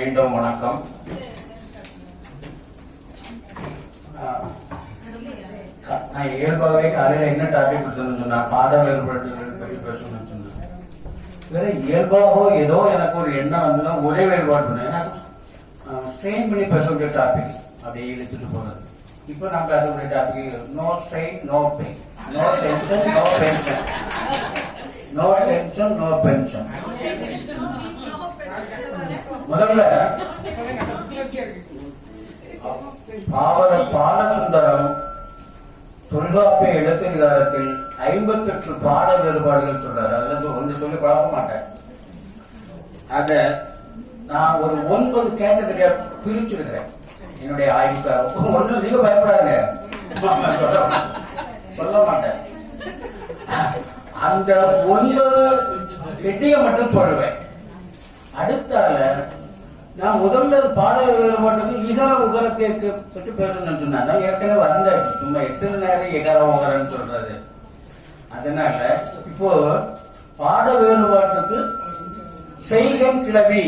மீண்டும் வணக்கம். நான் இயல்பாகவே காலையில் என்ன டாபிக் கொடுத்துருந்தேன், நான் பாட வேறுபாடுகள் பற்றி பேசணும்னு சொன்னேன். வேற இயல்பாக ஏதோ எனக்கு ஒரு எண்ணம் வந்து ஒரே வேறுபாடு ஸ்ட்ரெயின் பண்ணி பேசக்கூடிய டாபிக் அப்படியே இழுத்துட்டு போறது. இப்போ நான் பேசக்கூடிய topic no strain no pain, no tension no pension, no tension no pension. முதல்ல பாலசுந்தரம் தொல்காப்பிய இடத்ததிகாரத்தில் 58 பாட வேறுபாடுகள் சொல்றாரு. அதுல ஒன்று சொல்லி பழக்க மாட்டேன். அத நான் ஒரு 9 கேட்டகரியா பிரிச்சிருக்கிறேன் என்னுடைய ஆய்வுக்காக. ஒண்ணு நீங்க பயப்படாதுங்க, சொல்ல மாட்டேன். அந்த 9 ஹெட்டிங்க மட்டும் சொல்லுவேன். அடுத்தால நான் முதல்ல பாட வேறுபாட்டுக்கு இகர உகரத்திற்கு பற்றி பேசணும்னு சொன்னா ஏற்கனவே வந்தாச்சு. சும்மா எத்தனை நேரம் இகர உகரன்னு சொல்றது. அதனால இப்போ பாட வேறுபாட்டுக்கு செய்கன் கிளவி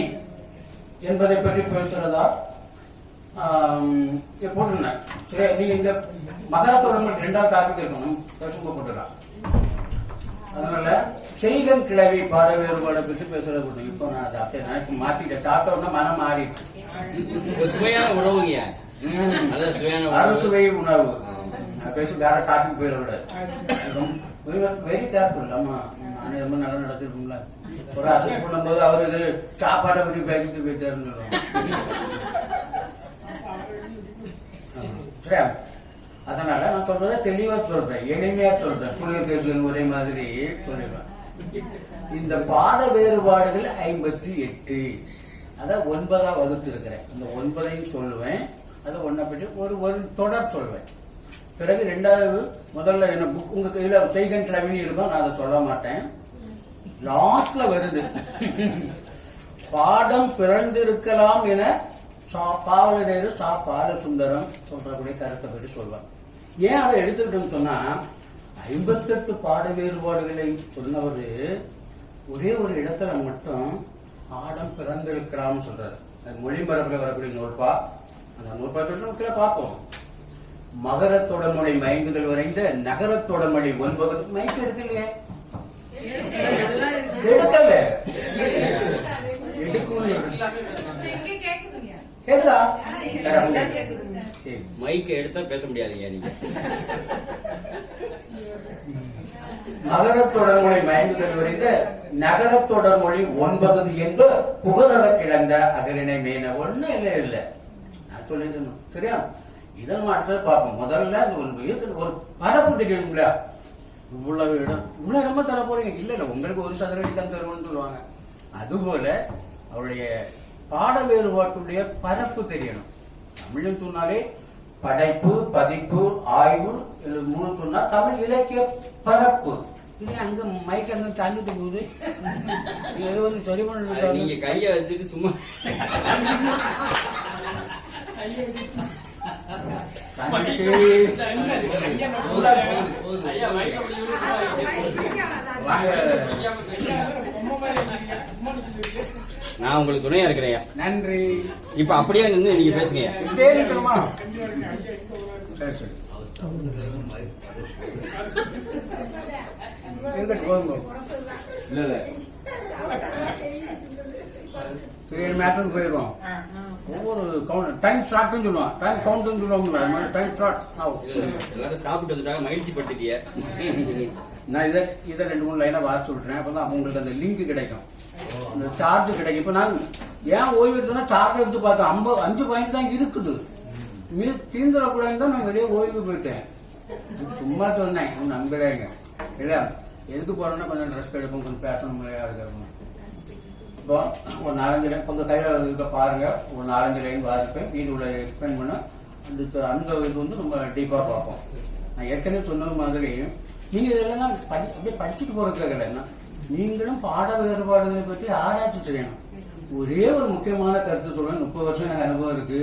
என்பதை பற்றி பேசுறதா போட்டுருந்தேன். சரி, நீங்க இந்த மகரத்தோட 2ஆவது டாபிக் இருக்கணும் பேசும்போது போட்டுக்கலாம். அதனால செய்கன் கிளவி பாட வேறுபாடை பற்றி பேசுறது. இப்போ நான் அதை அப்படியே நினைச்சு மாத்திட்டேன். சாப்பிட்டோம்னா மனம் மாறிட்டு சுவையான உணவுங்க, அறுசுவை உணவு பேசி வேற டாபிக் போயிட விடாது. Very careful. ஆமா, நான் ரொம்ப நல்லா நடத்திருக்கோம்ல. ஒரு அசைட் பண்ணும்போது அவரு இது சாப்பாட்டை பற்றி பேசிட்டு போயிட்டாருன்னு சரியா. அதனால நான் சொல்றத தெளிவா சொல்றேன், எளிமையா சொல்றேன், புதிய பேசுகள் ஒரே மாதிரி சொல்லிடுவேன். இந்த பாட வேறுபாடுகள் 58, அத 9ஆ வகுத்து இருக்கிறேன். அந்த 9ஐயும் சொல்லுவேன். அதை ஒன்ன பற்றி ஒரு தொடர் சொல்வேன். பிறகு 2வது முதல்ல என்ன புக் உங்க கையில செய்கன் கிளவின்னு இருக்கும், நான் அதை சொல்ல மாட்டேன். லாஸ்ட்ல வருது பாடம் பிறந்திருக்கலாம் என பாவலரேறு பாலசுந்தரம் சொல்றக்கூடிய கருத்தை பற்றி சொல்வேன். ஏன் அதை எடுத்துக்கிட்டோம்னு சொன்னா 58 பாட வேறுபாடுகளை சொன்னவரு ஒரே ஒரு இடத்துல மட்டும் பாடம் பிறந்திருக்கிறான்னு சொல்றாரு. மொழிமரபில் வரக்கூடிய நூற்பா. அந்த நூற்பா சொல்ல பார்ப்போம். மகரத்தோட மொழி மயங்குதல் வரைந்த நகரத்தோட மொழி 9 மயக்க எடுக்கலையே, எடுக்கல கேக்குதா? மைக்க எடுத்தா பேச முடியாதுங்க நீங்க. நகரத்தொடர் மொழி மயங்குதல் வரைந்த நகரத்தொடர் மொழி 9 என்று புகழ கிடந்த அகரிணை மேன ஒண்ணு இல்ல நான் சொல்லிருந்தேன். சரியா? இதன் அடுத்தது பார்ப்போம். முதல்ல ஒரு பரப்பு தெரியுங்களா? இவ்வளவு இடம் இவ்வளவு ரொம்ப தர போறீங்க. இல்ல உங்களுக்கு 1 சதுரடி தான் தருவோம்னு சொல்லுவாங்க. அதுபோல அவருடைய பாட வேறுபாட்டுடைய பரப்பு தெரியணும். தமிழ்னு சொன்னாலே படைப்பு, பதிப்பு, ஆய்வு 3 சொன்னா தமிழ் இலக்கிய பரப்பு. இது அங்க மைக் அங்க தாண்டிட்டு போகுது. இது வந்து சரி பண்ண நீங்க கைய வச்சுட்டு சும்மா நான் உங்களுக்கு துணையா இருக்கிறேன். நன்றி. இப்ப அப்படியே நின்று நீங்க பேசுங்க. இருக்கணுமா? மேட்டருக்கு போயிடுவோம். ஒவ்வொரு டைம் ஸ்டார்ட்னு சொல்லுவான், டைம் கவுண்ட்னு சொல்லுவாங்க. டைம் ஸ்டார்ட் எல்லாரும் சாப்பிட்டு வந்துட்டாங்க, மகிழ்ச்சி படுத்திட்டிய. நான் இதை 2-3 லைனா வாட்சி விட்டுறேன். அப்பதான் உங்களுக்கு அந்த லிங்க் கிடைக்கும், அந்த சார்ஜ் கிடைக்கும். இப்ப நான் ஏன் ஓய்வு எடுத்தேன்னா சார்ஜ் எடுத்து பார்த்தேன் 5 பாயிண்ட் தான் இருக்குது. தீர்ந்துடக்கூடாதுன்னு தான் நான் வெளியே ஓய்வு போயிட்டேன். சும்மா சொன்னேன், நம்புறாங்க இல்ல. எதுக்கு போறோம்னா கொஞ்சம் ட்ரெஸ் எடுப்போம், கொஞ்சம் பேசணும் முறையா இருக்கணும். இப்போ ஒரு 4-5 லைன் கொஞ்சம் கையில இருக்க பாருங்க. ஒரு 4-5 லைன் வாசிப்பேன், வீடு உள்ள எக்ஸ்பிளைன் பண்ண. அந்த இது வந்து ரொம்ப டீப்பா பார்ப்போம். நான் ஏற்கனவே சொன்னது மாதிரி நீங்க இதெல்லாம் அப்படியே படிச்சுட்டு போறதுக்காக நீங்களும் பாட வேறுபாடுகளை பற்றி ஆராய்ச்சி செய்யணும். ஒரே ஒரு முக்கியமான கருத்து சொல்றேன். 30 வருஷம் எனக்கு அனுபவம் இருக்கு.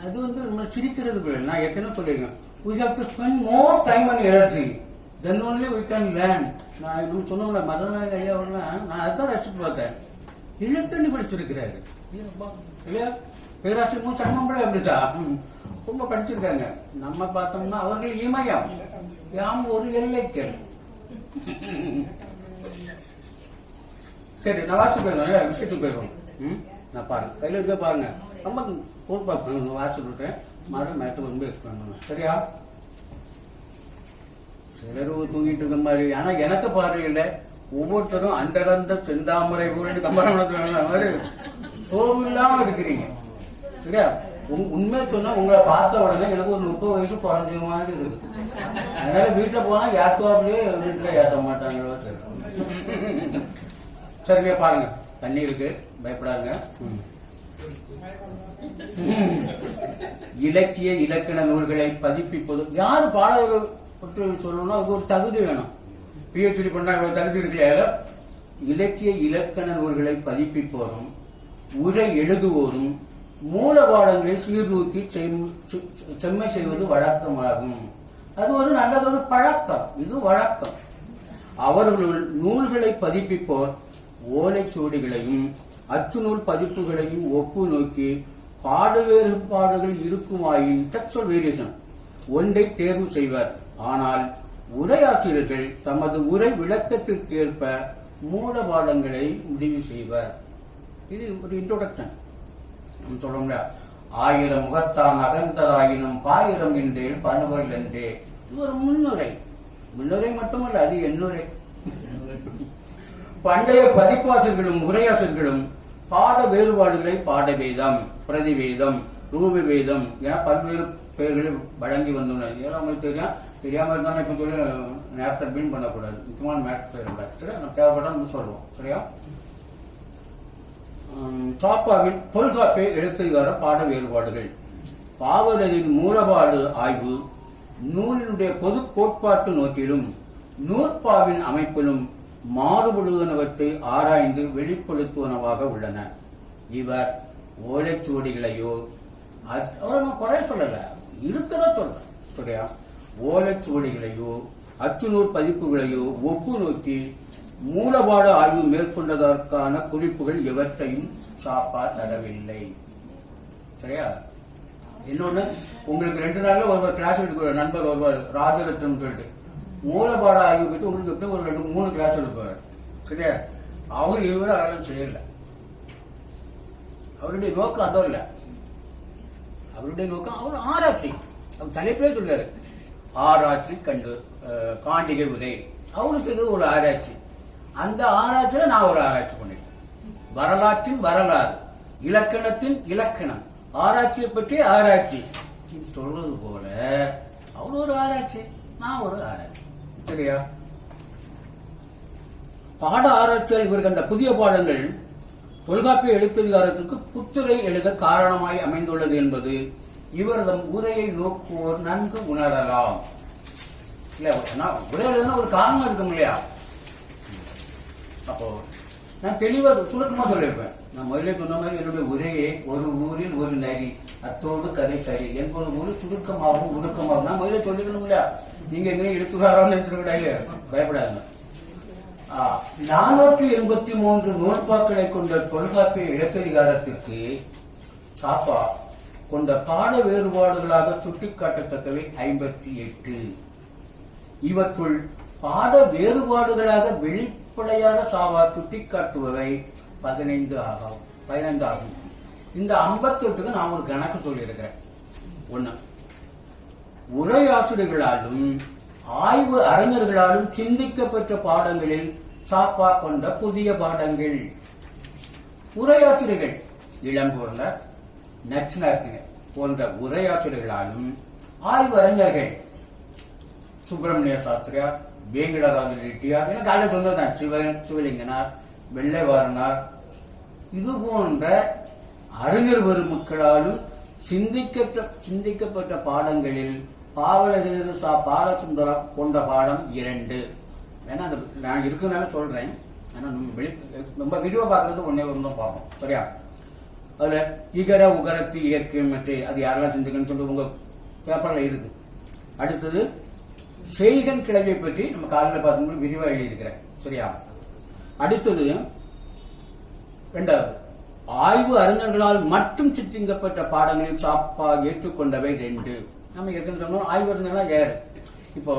அது வந்து நம்ம சிரிக்கிறது கூட. நான் ஏற்கனவே சொல்லிருக்கேன், we have to spend more time and energy, then only we can learn. நான் இன்னும் சொன்னோம்ல மதநாயக ஐயாவெல்லாம் நான் அதுதான் ரசிச்சு பார்த்தேன். இழுத்தண்ணி படிச்சிருக்கிறாரு இல்லையா? பேராசிரியர் மு. சண்முகம்பிள்ளை அப்படிதான் ரொம்ப படிச்சிருக்காங்க. நம்ம பார்த்தோம்னா அவர்கள் இமயம், யாம் ஒரு எல்லைக்கல். சரி, நான் வாட்சி போயிடுவேன், விஷயத்துக்கு போயிடுவோம். நான் பாருங்க, கையில இருக்க பாருங்க, ரொம்ப பொறுப்பா வாட்சி விட்டுறேன். மறுபடியும் மேட்டு ரொம்ப பண்ணணும். சரியா? சிலர் தூங்கிட்டு இருக்க மாதிரி. ஆனா எனக்கு பார்வையில் ஒவ்வொருத்தரும் அண்டரந்த செந்தாமரை ஊரின் கம்பராமணத்துல மாதிரி சோர்வு இல்லாம இருக்கிறீங்க. சரியா? உண்மையை சொன்னா உங்களை பார்த்த உடனே எனக்கு ஒரு 30 வயசு குறைஞ்ச மாதிரி இருக்கு. அதனால வீட்டுல போனா ஏத்துவாப்பிலேயே வீட்டுல ஏற்ற மாட்டாங்களோ தெரியும். சரியா? பாருங்க, தண்ணி இருக்கு, பயப்படாதுங்க. இலக்கிய இலக்கண நூல்களை பதிப்பிப்பது யாரு பாடல்கள் பற்றி சொல்லணும்னா அதுக்கு ஒரு தகுதி வேணும். பிஹெச்டி பண்ணா தகுதி இருக்கலையா? இலக்கிய இலக்கண நூல்களை பதிப்பிப்போரும் உரை எழுதுவோரும் மூலபாடங்களை சீர்தூக்கி செம்மை செய்வது வழக்கமாகும். அது ஒரு நல்லதொரு பழக்கம். இது வழக்கம். அவர்களுள் நூல்களை பதிப்பிப்போர் ஓலைச்சுவடிகளையும் அச்சு நூல் பதிப்புகளையும் ஒப்பு நோக்கி பாடு வேறுபாடுகள் இருக்குமாயின் டெக்ஸ்டுவல் வேரியேஷன் ஒன்றை தேர்வு செய்வர். ஆனால் உரையாசிரியர்கள் தமது உரை விளக்கத்திற்கேற்ப மூலபாடங்களை முடிவு செய்வர். இது ஒரு இன்ட்ரோடக்ஷன். சொல்றோம்ல, 1000 முகத்தான் அகன்றதாயினும் 1000 என்றேல் பணுவல் என்றே. இது ஒரு முன்னுரை. முன்னுரை மட்டுமல்ல, அது எண்ணுரை. பண்டைய பதிப்பாசிரியர்களும் உரையாசிரியர்களும் பாட வேறுபாடுகளை பாடவேதம், பிரதிவேதம், ரூபவேதம் என பல்வேறு பெயர்களில் வழங்கி வந்துள்ளனர். இதெல்லாம் உங்களுக்கு தெரியும். தெரியாம இருந்தாலும் இப்ப சொல்லி நேரத்தை பீன் பண்ணக்கூடாது. முக்கியமான மேட்டர் பேர் சரியா? நம்ம தேவைப்பட்டாலும் சொல்லுவோம். சரியா? சாப்பாவின் தொல்காப்பிய எழுத்துகார பாட வேறுபாடுகள். பாவலரின் மூலபாடு ஆய்வு நூலினுடைய பொது கோட்பாட்டு நோக்கிலும் நூற்பாவின் அமைப்பிலும் மாறுபடுவனவற்றை ஆராய்ந்து வெளிப்படுத்துவனவாக உள்ளன. இவர் ஓலைச்சுவடிகளையோ குறை சொல்லல, இருக்கிற சொல்ற. சரியா? ஓலைச்சுவடிகளையோ அச்சுநூல் பதிப்புகளையோ ஒப்பு நோக்கி மூலபாடு ஆய்வு மேற்கொண்டதற்கான குறிப்புகள் எவற்றையும் சாப்பா தரவில்லை. சரியா? இன்னொன்னு, உங்களுக்கு 2 நாள்ல ஒரு கிளாஸ் எடுக்கிற நண்பர் ஒருவர் ராஜரத்னம் சொல்லிட்டு மூலபாட ஆய்வு பற்றி உங்களுக்கு ஒரு 2-3 கிளாஸ் எடுப்பார். சரியா? அவர் இவரை அதெல்லாம் செய்யல. அவருடைய நோக்கம் அதுவும் இல்ல. அவருடைய நோக்கம் அவர் ஆராய்ச்சி. அவர் தலைப்பே சொல்றாரு, ஆராய்ச்சி கண்டு காண்டிகை உரை. அவருக்கு இது ஒரு ஆராய்ச்சி. அந்த ஆராய்ச்சியில நான் ஒரு ஆராய்ச்சி பண்ணேன். வரலாற்றின் வரலாறு, இலக்கணத்தின் இலக்கணம், ஆராய்ச்சியை பற்றி ஆராய்ச்சி. இது சொல்றது போல அவர் ஒரு ஆராய்ச்சி, நான் ஒரு ஆராய்ச்சி. சரியா? பாட ஆராய்ச்சியால் இவர் கண்ட புதிய பாடங்கள் தொல்காப்பிய எழுத்ததிகாரத்திற்கு புத்துரை எழுத காரணமாய் அமைந்துள்ளது என்பது இவர் தம் உரையை நோக்குவோர் நன்கு உணரலாம். இல்ல, உரை எழுதுனா ஒரு காரணம் இருக்கும் இல்லையா? அப்போ நான் தெளிவா சுருக்கமா சொல்லியிருப்பேன். நான் முதல்ல சொன்ன மாதிரி என்னுடைய உரையை ஒரு ஊரில் ஒரு நரி அத்தோடு கதை சரி என்பது ஒரு சுருக்கமாகவும் உருக்கமாகவும் நான் முதல்ல சொல்லிக்கணும் இல்லையா? நீங்க எங்கேயும் எழுத்துக்காரன்னு நினைச்சிருக்கா? பயப்படாதுங்க. 483 நூற்பாக்களை கொண்ட தொல்காப்பிய எழுத்ததிகாரத்திற்கு சாப்பா கொண்ட பாட வேறுபாடுகளாக சுட்டிக்காட்டத்தக்கவை 58. இவற்றுள் பாட வேறுபாடுகளாக வெளிப்படையாக சாவா சுட்டிக்காட்டுபவை 15 ஆகும். இந்த 58க்கு நான் ஒரு கணக்கு சொல்லியிருக்கிறேன். 1, உரையாசிரியர்களாலும் ஆய்வு அறிஞர்களாலும் சிந்திக்கப்பட்ட பாடங்களில் சாப்பா கொண்ட புதிய பாடங்கள். உரையாசிரியர்கள் இளங்கோர்லர், நச்சினார்த்தினர் போன்ற உரையாசிரியர்களாலும் ஆய்வு அறிஞர்கள் சுப்பிரமணிய சாஸ்திரியார், வேங்கடராஜ ரெட்டியார், எனக்கு காலையில் சொன்னதுதான், சிவலிங்கனார், வெள்ளைவாரனார், இது போன்ற அறிஞர் பெருமக்களாலும் சிந்திக்கப்பட்ட பாடங்களில் பாவலரேறு பாலசுந்தரம் கொண்ட பாடம் 2. ஏன்னா நான் இருக்கிறதுனால சொல்றேன். ஏன்னா நம்ம வீடியோ பார்க்கறது ஒன்னே ஒன்று தான் பார்ப்போம். சரியா? அதுல இகர உகரத்து இயற்கை மற்ற அது யாரெல்லாம் சிந்திக்கணும்னு சொல்லி உங்க பேப்பர்ல இருக்கு. அடுத்தது செய்கன் கிழவியை பற்றி நம்ம காலையில் பார்க்கும்போது விரிவாக எழுதியிருக்கிறேன். சரியா? அடுத்தது இரண்டாவது, ஆய்வு அறிஞர்களால் மட்டும் சித்திங்கப்பட்ட பாடங்களில் சாப்பா ஏற்றுக்கொண்டவை 2. நம்ம எத்தனை சொன்னோம், ஆய்வு அறிஞர்களா யாரு? இப்போ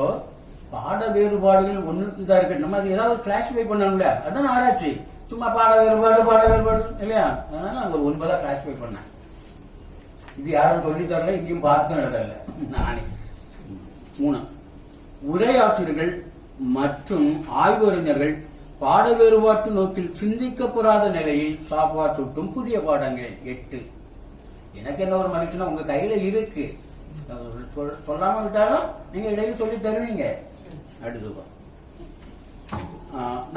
பாட வேறுபாடுகள் ஒண்ணுக்கு தான் இருக்கு, நம்ம அது ஏதாவது கிளாசிஃபை பண்ணணும்ல, அதான் ஆராய்ச்சி. சும்மா பாட வேறுபாடு இல்லையா, அதனால அவங்க ஒரு 9 கிளாசிஃபை பண்ணேன். இது யாரும் சொல்லி தரல, இங்கேயும் பார்த்தும் இடல நானே. 3, உரையாசிரியர்கள் மற்றும் ஆய்வறிஞர்கள் பாட வேறுபாட்டு நோக்கில் சிந்திக்கப்படாத நிலையில் சாப்பா சுட்டும் புதிய பாடங்கள் 8. எனக்கு என்ன ஒரு மகிழ்ச்சினா, உங்க கையில இருக்கு, சொல்லாம விட்டாலும் நீங்க இடையில சொல்லி தருவீங்க. அடுத்து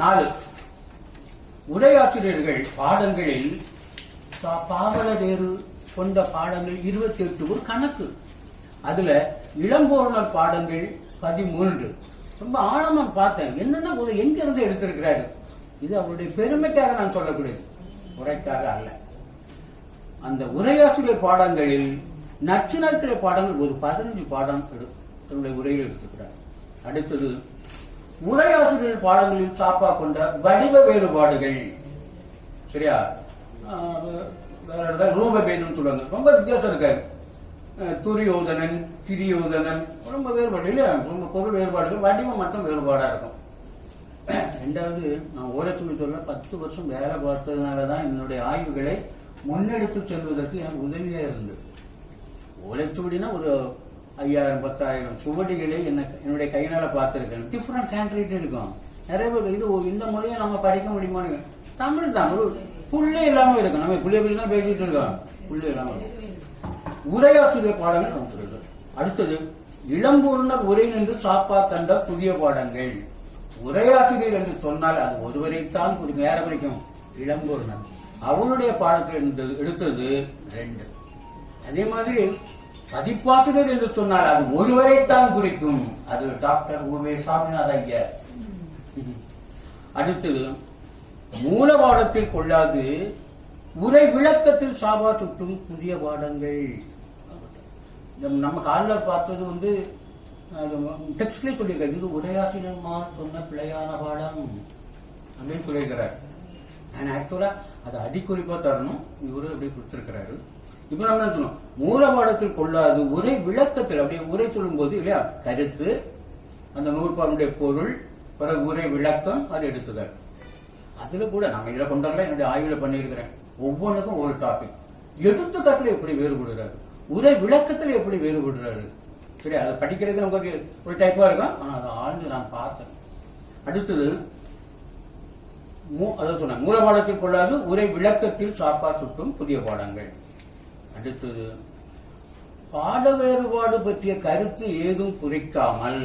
4, உரையாசிரியர்கள் பாடங்களில் பாவலரேறு கொண்ட பாடங்கள் 28 ஒரு கணக்கு. அதுல இளம்போரணர் பாடங்கள் 13. ரொம்ப ஆழமா பார்த்தேன், என்னன்னா ஒரு எங்க இருந்து எடுத்திருக்கிறாரு. இது அவருடைய பெருமைக்காக நான் சொல்லக்கூடியது, உரைக்காக அல்ல. அந்த உரையாசிரியர் பாடங்களில் நச்சுணர்கிற பாடங்கள் ஒரு 15 பாடம் தன்னுடைய உரையில் எடுத்திருக்கிறார். அடுத்தது, உரையாசிரியர் பாடங்களில் சாப்பா கொண்ட வடிவ வேறுபாடுகள். சரியா, ரூப பேதம் சொல்லுவாங்க, ரொம்ப வித்தியாசம் இருக்காரு. துரியோதனன், திரியோதனன், ரொம்ப வேறுபாடு இல்லையா, ரொம்ப பொருள் வேறுபாடுகள், வடிவம் மட்டும் வேறுபாடா இருக்கும். 2வது, நான் ஓரச்சுமை சொல்ல 10 வருஷம் வேலை பார்த்ததுனாலதான் என்னுடைய ஆய்வுகளை முன்னெடுத்து செல்வதற்கு எனக்கு உதவியா இருந்தது. ஓலைச்சுவடினா ஒரு 5000-10,000 சுவடிகளை என்னுடைய கையினால பார்த்திருக்கேன். டிஃபரெண்ட் ஹேண்ட் ரைட்டிங் இருக்கும். நிறைய பேர் இது இந்த மொழியை நம்ம படிக்க முடியுமான்னு, தமிழ் தான் ஒரு புள்ளே இல்லாம இருக்கும். நம்ம புள்ளிய பற்றி தான் பேசிட்டு இருக்கோம், புள்ளே இல்லாம. உரையாசிரியர் பாடங்கள் நம்ம சொல்றோம். அடுத்தது, இளம்பூர்ணர் உரை நின்று சாப்பா கண்ட புதிய பாடங்கள். உரையாசிரியர் என்று சொன்னால் அது ஒருவரைத்தான் வேற குறிக்கும். இளம்பூர்ணர் அவருடைய பாடத்தில் எடுத்தது 2. அதே மாதிரி பதிப்பாசிரியர் என்று சொன்னால் அது ஒருவரைத்தான் குறிக்கும், அது டாக்டர் உவே சாமிநாத ஐயர். அடுத்தது, மூல பாடத்தில் கொள்ளாது உரை விளக்கத்தில் சாபா சுட்டும் புதிய பாடங்கள். நம்ம காலில் பார்த்தது டெக்ஸ்ட்லேயே சொல்லியிருக்காரு, இது உரையாசிரியர் சொன்ன பிழையான பாடம் அப்படின்னு சொல்லியிருக்கிறார். நான் ஆக்சுவலா அதை அடிக்குறிப்பா தரணும், இவரு அப்படி கொடுத்திருக்கிறாரு. இப்ப நம்ம என்ன சொன்னோம், மூல பாடத்தில் கொள்ளாது உரை விளக்கத்தில், அப்படியே உரை சொல்லும் போது இல்லையா, கருத்து, அந்த நூற்பானுடைய பொருள், பிறகு உரை விளக்கம், அது எடுத்துக்காரு. அதுல கூட நம்ம இதுல கொண்டாடல, என்னுடைய ஆய்வுல பண்ணியிருக்கிறேன். ஒவ்வொன்றுக்கும் ஒரு டாபிக். எடுத்துக்காட்டுல எப்படி வேறுபடுறாரு, உரை விளக்கத்தில் எப்படி வேறுபடுறாரு. சரி, அதை படிக்கிறதுக்கு நமக்கு ஒரு டைப்பா இருக்கும், ஆனா அதை ஆழ்ந்து நான் பார்த்தேன். அடுத்தது, அதான் சொன்ன மூல பாடத்தில் கொள்ளாது உரை விளக்கத்தில் சாப்பா சுட்டும் புதிய பாடங்கள். அடுத்தது, பாட வேறுபாடு பற்றிய கருத்து ஏதும் குறிக்காமல்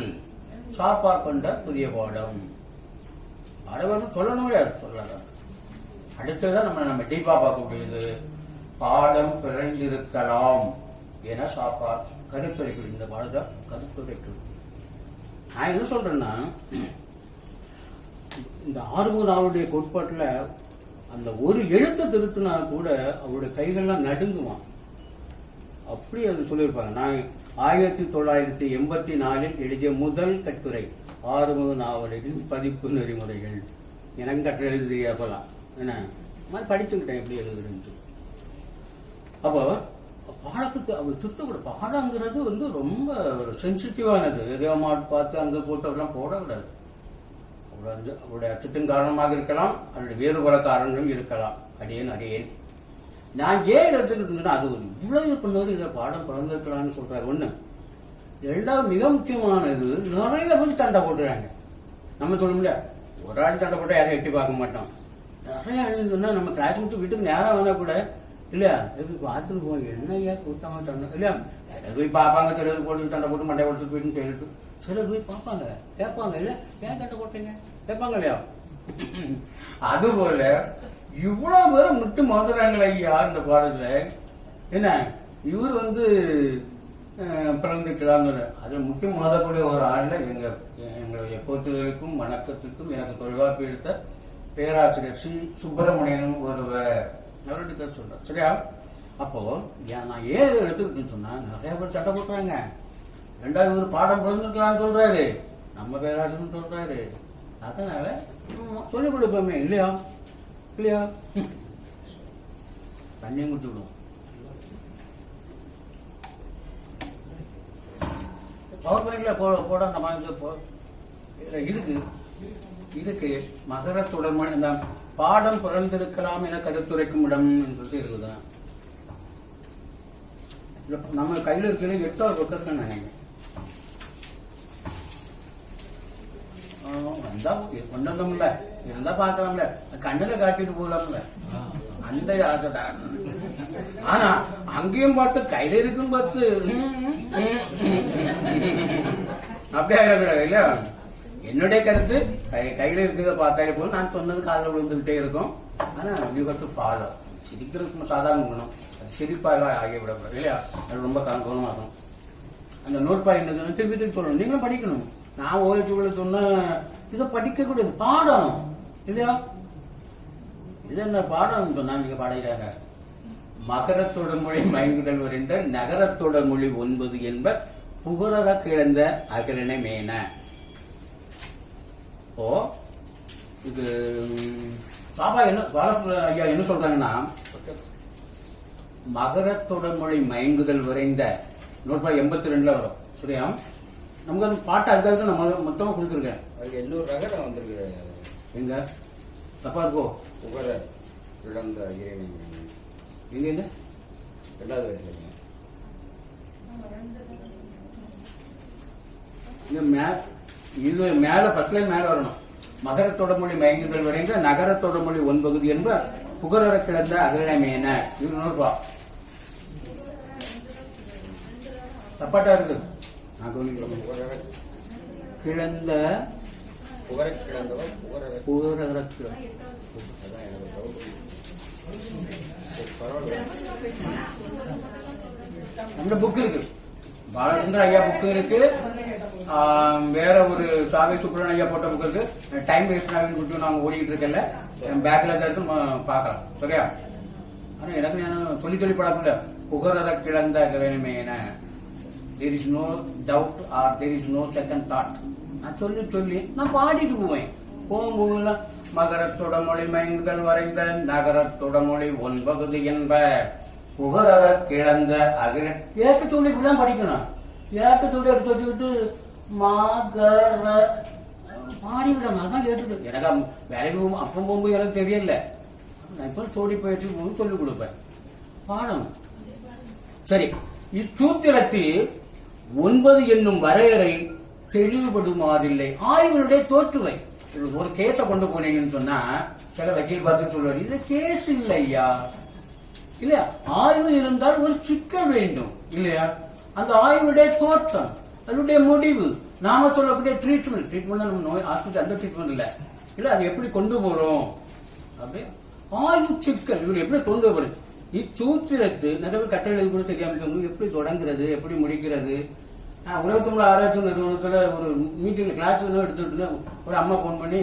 சாப்பா கொண்ட புதிய பாடம். பாட வேறு சொல்லணும் முடியாது, சொல்லலாம். அடுத்ததான் நம்ம டீப்பா பார்க்கக்கூடியது, பாடம் பிறந்திருக்கலாம் என சாப்பா கருத்துரைக்கு. இந்த பாடத்தை கருத்துரைக்கு நான் என்ன சொல்றேன்னா, இந்த ஆறுமுகனாவுடைய கோட்பாட்டுல அந்த ஒரு எழுத்தை திருத்தினா கூட அவருடைய கைகள்லாம் நடுங்குவான், அப்படி அது சொல்லியிருப்பாங்க. நான் 1984 எழுதிய முதல் கட்டுரை ஆறுமுக நாவலின் பதிப்பு நெறிமுறைகள். எனக்கு கட்டுரை எழுதிய அப்பெல்லாம் என்ன மாதிரி படிச்சுக்கிட்டேன் எப்படி எழுதுறேன்னு. அப்போ பாடத்துக்கு அவர் திருத்தக்கூட பாடங்கிறது ரொம்ப சென்சிட்டிவானது. எதையோ மாட்டு பார்த்து அங்கே போட்டு அப்படிலாம் போடக்கூடாது. அவருடைய அச்சத்தின் காரணமாக இருக்கலாம், அவருடைய வேறு பல காரணங்களும் இருக்கலாம். அடியேன் நான் ஏன் எடுத்துக்கிட்டு அது இவ்வளவு பண்ணவர் இதை பாடம் பிறந்திருக்கலாம்னு சொல்றாரு. 1. 2வது, மிக முக்கியமானது, நிறைய பேர் சண்டை போட்டுறாங்க. நம்ம சொல்ல முடியாது, ஒரு ஆள் சண்டை போட்டா யாரும் எட்டி பார்க்க மாட்டோம். நிறைய சொன்னா நம்ம கிளாஸ் முடிச்சு வீட்டுக்கு நேரம் வேணா கூட இல்லையா, எப்படி பார்த்துட்டு போவாங்க, என்னையா கூட்டமா சண்டை இல்லையா, போய் பார்ப்பாங்க. சிலர் போட்டு சண்டை போட்டு மண்டை உடச்சு போயிட்டு கேட்டு சிலர் போய் பார்ப்பாங்க, கேட்பாங்க, இல்ல ஏன் சண்டை போட்டீங்க கேட்பாங்க இல்லையா. அதுபோல இவ்வளவு பேரும் முட்டு மோதுறாங்களே ஐயா இந்த பாடத்துல. என்ன இவர் பிறந்துக்கலாம். அது முக்கியம் மோதக்கூடிய ஒரு ஆள்ல எங்களுடைய போற்றுதலுக்கும் வணக்கத்துக்கும் எனக்கு தொழில்வாய்ப்பு எடுத்த பேராசிரியர் சி சுப்பிரமணியன் ஒருவர் அவருடைய சொல்றார். சரியா, அப்போ நான் ஏன் எடுத்துக்கிட்டேன்னு சொன்னா, நிறைய பேர் சட்டை போட்டுறாங்க. 2வது ஒரு பாடம் பிறந்திருக்கலாம்னு சொல்றாரு, நம்ம பேராசிரியர் சொல்றாரு. அதனால சொல்லிக் கொடுப்போமே இல்லையா இல்லையா. தண்ணியும் குடிச்சு விடுவோம். பவர் பாயிண்ட்ல போட நம்ம இருக்கு மகர தொடர்மணி இந்த பாடம் பிறந்திருக்கலாம் என கருத்துரைக்கும் இடம் என்று இருக்குதா. நம்ம கையில இருக்கிற 8வது பக்கத்துல நினைக்கிறேன். வந்தா கொண்டு வந்தோம்ல, இருந்தா பாக்கலாம்ல, கண்ணுல காட்டிட்டு போகலாம்ல, அந்த ஆசைதான். ஆனா அங்கேயும் பார்த்து கையில இருக்கும் பார்த்து அப்படியே ஆகிடக்கூடாது இல்ல. என்னுடைய கருத்து கையில இருக்கிறத பார்த்தாலே போதும். நான் சொன்னது காதில் விழுந்துகிட்டே இருக்கும். ஆனா யூ ஹேவ் டு ஃபாலோ. சிரிக்கிறது சாதாரண குணம், சிரிப்பாக ஆகிவிடக்கூடாது இல்லையா. அது ரொம்ப கவனமா இருக்கும். அந்த நோட்பாய் என்ன திருப்பி திருப்பி சொல்லணும், நீங்களும் படிக்கணும். நான் ஓய்வு சொன்ன இதை படிக்க கூடாது, பாடம் இல்லையா. இது என்ன பாடம் சொன்னா நீங்க பாடுகிறாங்க. மகரத்தோட மொழி மயங்குதல் வரைந்த நகரத்தோட மொழி 9 என்ப புகழற கிழந்த அகலனை மேன. ஓ இது சாபா என்ன ஐயா என்ன சொல்றாங்கன்னா, மகரத்தோட மொழி மயங்குதல் வரைந்த நோட்பா 82 வரும். சரியா, நமக்கு அந்த பாட்டு அதுக்காக தான் நம்ம மொத்தமா கொடுத்துருக்கேன். அதுக்கு 800 ரகரம் வந்திருக்கு. எங்க தப்பா இருக்கோ? புகழ இழந்த இறைவன் எங்க எங்க 2வது வரைக்கும் இது மேல 10 மேல வரணும். மகரத்தோட மொழி மயங்குதல் வரைந்த நகரத்தோட மொழி 9 என்ப புகழற கிடந்த அகலமேன. இது நோட்பா தப்பாட்டா இருக்கு. கிழந்த அந்த புக் இருக்கு, பாலச்சந்திர ஐயா புக் இருக்கு, வேற ஒரு சாவை சுப்ரன் ஐயா போட்ட புக் இருக்கு. டைம் வேஸ்ட் ஆகுன்னு நாங்க ஓடிக்கிட்டு இருக்கல, பேக்ல தான் பாக்கலாம். சரியா, ஆனா எனக்கு நான் சொல்லி பழக்கல. புகழற கிழந்த அகலமேன. There is no doubt or there is no second thought. நான் சொல்லி நான் பாடிட்டு போவேன். போகும்போது மகரத்தோட மொழி மயங்குதல் வரைந்த நகரத்தோட மொழி 9 என்ப புகழற கிழந்த அகில. ஏற்க சொல்லி இப்படிதான் படிக்கணும். ஏற்க சொல்லி எடுத்து வச்சுக்கிட்டு மகர பாடிவிடாம அதான் கேட்டுட்டு எனக்கு வேலைக்கு போகும். அப்பம் போகும்போது எனக்கு தெரியல. நான் இப்ப சோடி பயிற்சி சொல்லிக் கொடுப்பேன், பாடணும். சரி, இச்சூத்திரத்தில் 9 என்னும் வரையறை தெளிவுபடுமாறில்லை. ஆய்வுடைய தோற்றுவை. ஒரு கேஸ கொண்டு போனீங்கன்னு சொன்னா சில வக்கீல் பார்த்து சொல்லுவார், இது கேஸ் இல்லையா இல்லையா. ஆய்வு இருந்தால் ஒரு சிக்கல் வேண்டும் இல்லையா. அந்த ஆய்வுடைய தோற்றம், அதனுடைய முடிவு, நாம சொல்லக்கூடிய ட்ரீட்மெண்ட் நம்ம நோய் ஆஸ்பத்திரி அந்த ட்ரீட்மெண்ட் இல்ல அது எப்படி கொண்டு போறோம் அப்படி ஆய்வு சிக்கல் இவர் எப்படி கொண்டு போறது. இச்சூத்திரத்து நிறைய பேர் கட்டளை கூட தெரியாம எப்படி தொடங்குறது எப்படி முடிக்கிறது. உலகத்தமிழ் ஆராய்ச்சி நிறுவனத்துல ஒரு மீட்டிங்ல கிளாஸ் எடுத்துட்டு ஒரு அம்மா போன் பண்ணி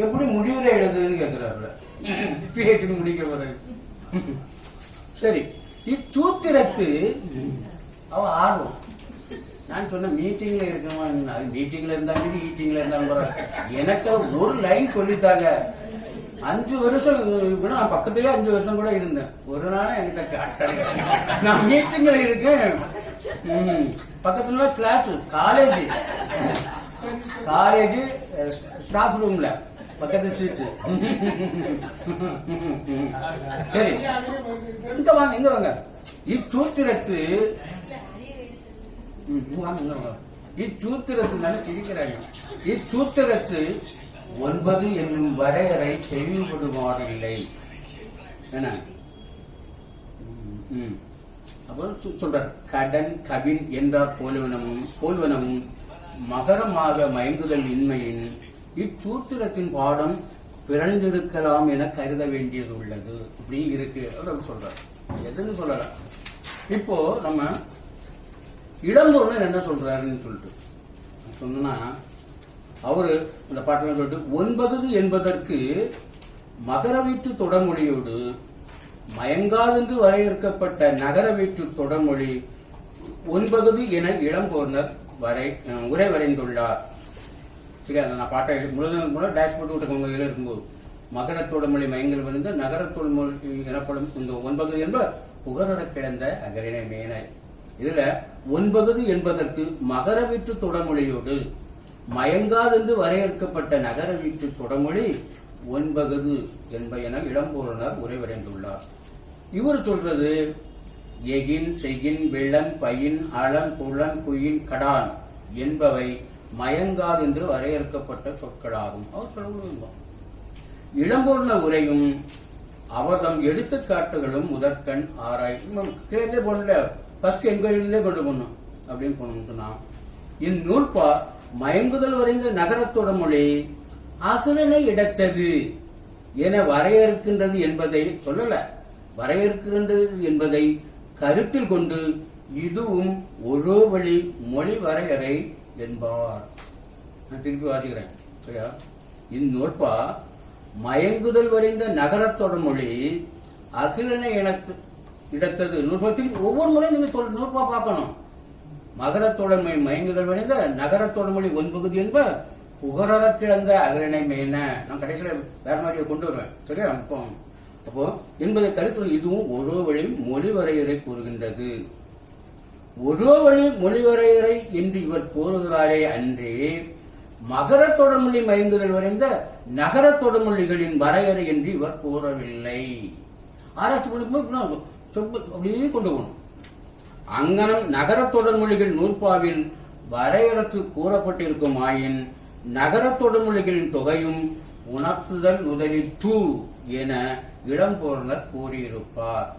எப்படி முடிவுரை எழுதுன்னு கேட்கிறாரு. பிஹெச்டி முடிக்க போறது. சரி, இச்சூத்திரத்து அவ ஆர்வம். நான் சொன்ன மீட்டிங்ல இருக்கணும், அது மீட்டிங்ல இருந்தாலும் ஈட்டிங்ல இருந்தாலும் எனக்கு ஒரு லைன் சொல்லித்தாங்க. 5 வருஷம் நான் பக்கத்துலயே 5 வருஷம் கூட இருந்தேன். ஒரு நாள் என்கிட்ட நான் மீட்டிங்ல இருக்கேன். பக்கத்துல கிளாஸ் காலேஜ் ஸ்டாஃப் ரூம்ல பக்கத்து சீட்டு. சரி, இங்க வாங்க. இச்சூத்திரத்து இச்சூத்திரத்து சிரிக்கிறாங்க. இச்சூத்திரத்து 9 என்னும் வரையறை தெளிவுபடுமாறில்லை. என்ன சொல்றார். கடன் கவின் என்றார் போல்வனமும் மகரமாக மயங்குதல் இன்மையின் இச்சூத்திரத்தின் பாடம் பிறந்திருக்கலாம் என கருத வேண்டியது உள்ளது. இப்படி இருக்கு சொல்றார். எதுன்னு சொல்லலாம். இப்போ நம்ம இடம்பொருள் என்ன சொல்றாருன்னு சொல்லிட்டு சொன்னா அவரு அந்த பாட்டுல சொல்லிட்டு 9 என்பதற்கு மகர வீட்டு தொடர்மொழியோடு மயங்காதென்று வரையறுக்கப்பட்ட நகர வீட்டு தொடர்மொழி 9 என இளம்பொருளர் உரை வரைந்துள்ளார். சரி, அதை நான் பாட்டை முழுவதும் கூட டேஷ் போட்டு விட்டுருக்கோங்க இருக்கும்போது மகரத்தோட மொழி மயங்கல் விழுந்த நகரத்தோட மொழி எனப்படும் இந்த 9 என்ப புகரற கிடந்த அகரிணை மேன. இதுல 9 என்பதற்கு மகர வீட்டு தொடமொழியோடு மயங்காதென்று வரையறுக்கப்பட்ட நகர வீட்டு தொடமொழி 9 என்பன இடம்பொருளார் உரைவடைந்துள்ளார். இவர் சொல்றது எகின் செய்கின் விளன் பயின் அளன் புலன் குயின் கடான் என்பவை மயங்காது என்று வரையறுக்கப்பட்ட சொற்களாகும். அவர் சொல்ல இடம்பொருள உரையும் அவர்தம் எடுத்துக்காட்டுகளும் முதற்கண் ஆராய் கிழக்கே போன ஃபர்ஸ்ட் என்கொயரியிலே கொண்டு போனோம் அப்படின்னு போனோம்னா இந்நூற்பா மயங்குதல் வரைந்த நகரத்தோட மொழி அகலனை இடத்தது என வரையறுக்கின்றது என்பதை சொல்லல, வரையறுக்கின்றது என்பதை கருத்தில் கொண்டு இதுவும் ஒரு வழி மொழி வரையறை என்பார். நான் திருப்பி வாசிக்கிறேன் சரியா. இந்நூற்பா மயங்குதல் வரைந்த நகரத்தோட மொழி அகிலனை இடத்தது. நூற்பத்தில் ஒவ்வொரு முறையும் நீங்க நூற்பா பார்க்கணும். மகரத்தோட மயங்குதல் வரைந்த நகரத்தோட மொழி 9 என்ப புகரற கிடந்த அகிலனை மேன. நான் கடைசியில வேற மாதிரியை கொண்டு வருவேன் சரியா. அப்போ என்பதை கருத்து இதுவும் ஒரு வழி மொழி வரையறை கூறுகின்றது. ஒரு வழி மொழி வரையறை என்று இவர் கூறுகிறாரே அன்றே மகர தொடர்மொழி மயங்குதல் வரைந்த நகர தொடர்மொழிகளின் வரையறை என்று இவர் கூறவில்லை. ஆராய்ச்சி பண்ணும்போது அப்படியே கொண்டு போகணும். அங்கனம் நகர தொடர்மொழிகள் நூற்பாவில் வரையறுத்து கூறப்பட்டிருக்கும் ஆயின் நகர தொடர்மொழிகளின் தொகையும் உணர்த்துதல் முதலிற்று என இடம்பொருளர் கூறியிருப்பார்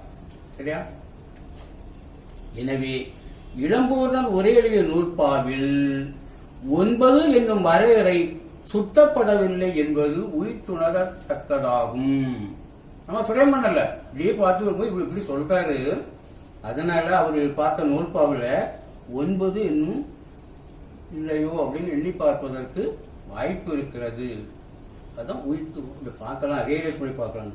சரியா. எனவே இடம்பொருளர் உரை எழுதிய நூற்பாவில் 9 என்னும் வரையறை சுட்டப்படவில்லை என்பது உயிர்த்துணரத்தக்கதாகும். நம்ம ஃப்ரேம் பண்ணல, இப்படியே பார்த்து இப்படி சொல்றாரு. அதனால அவரு பார்த்த நூற்பாவில் 9 என்னும் இல்லையோ அப்படின்னு எண்ணி பார்ப்பதற்கு வாய்ப்பு இருக்கிறது. அதான் உயிர்த்து பார்க்கலாம், ரியலைஸ் பண்ணி பார்க்கலாம்.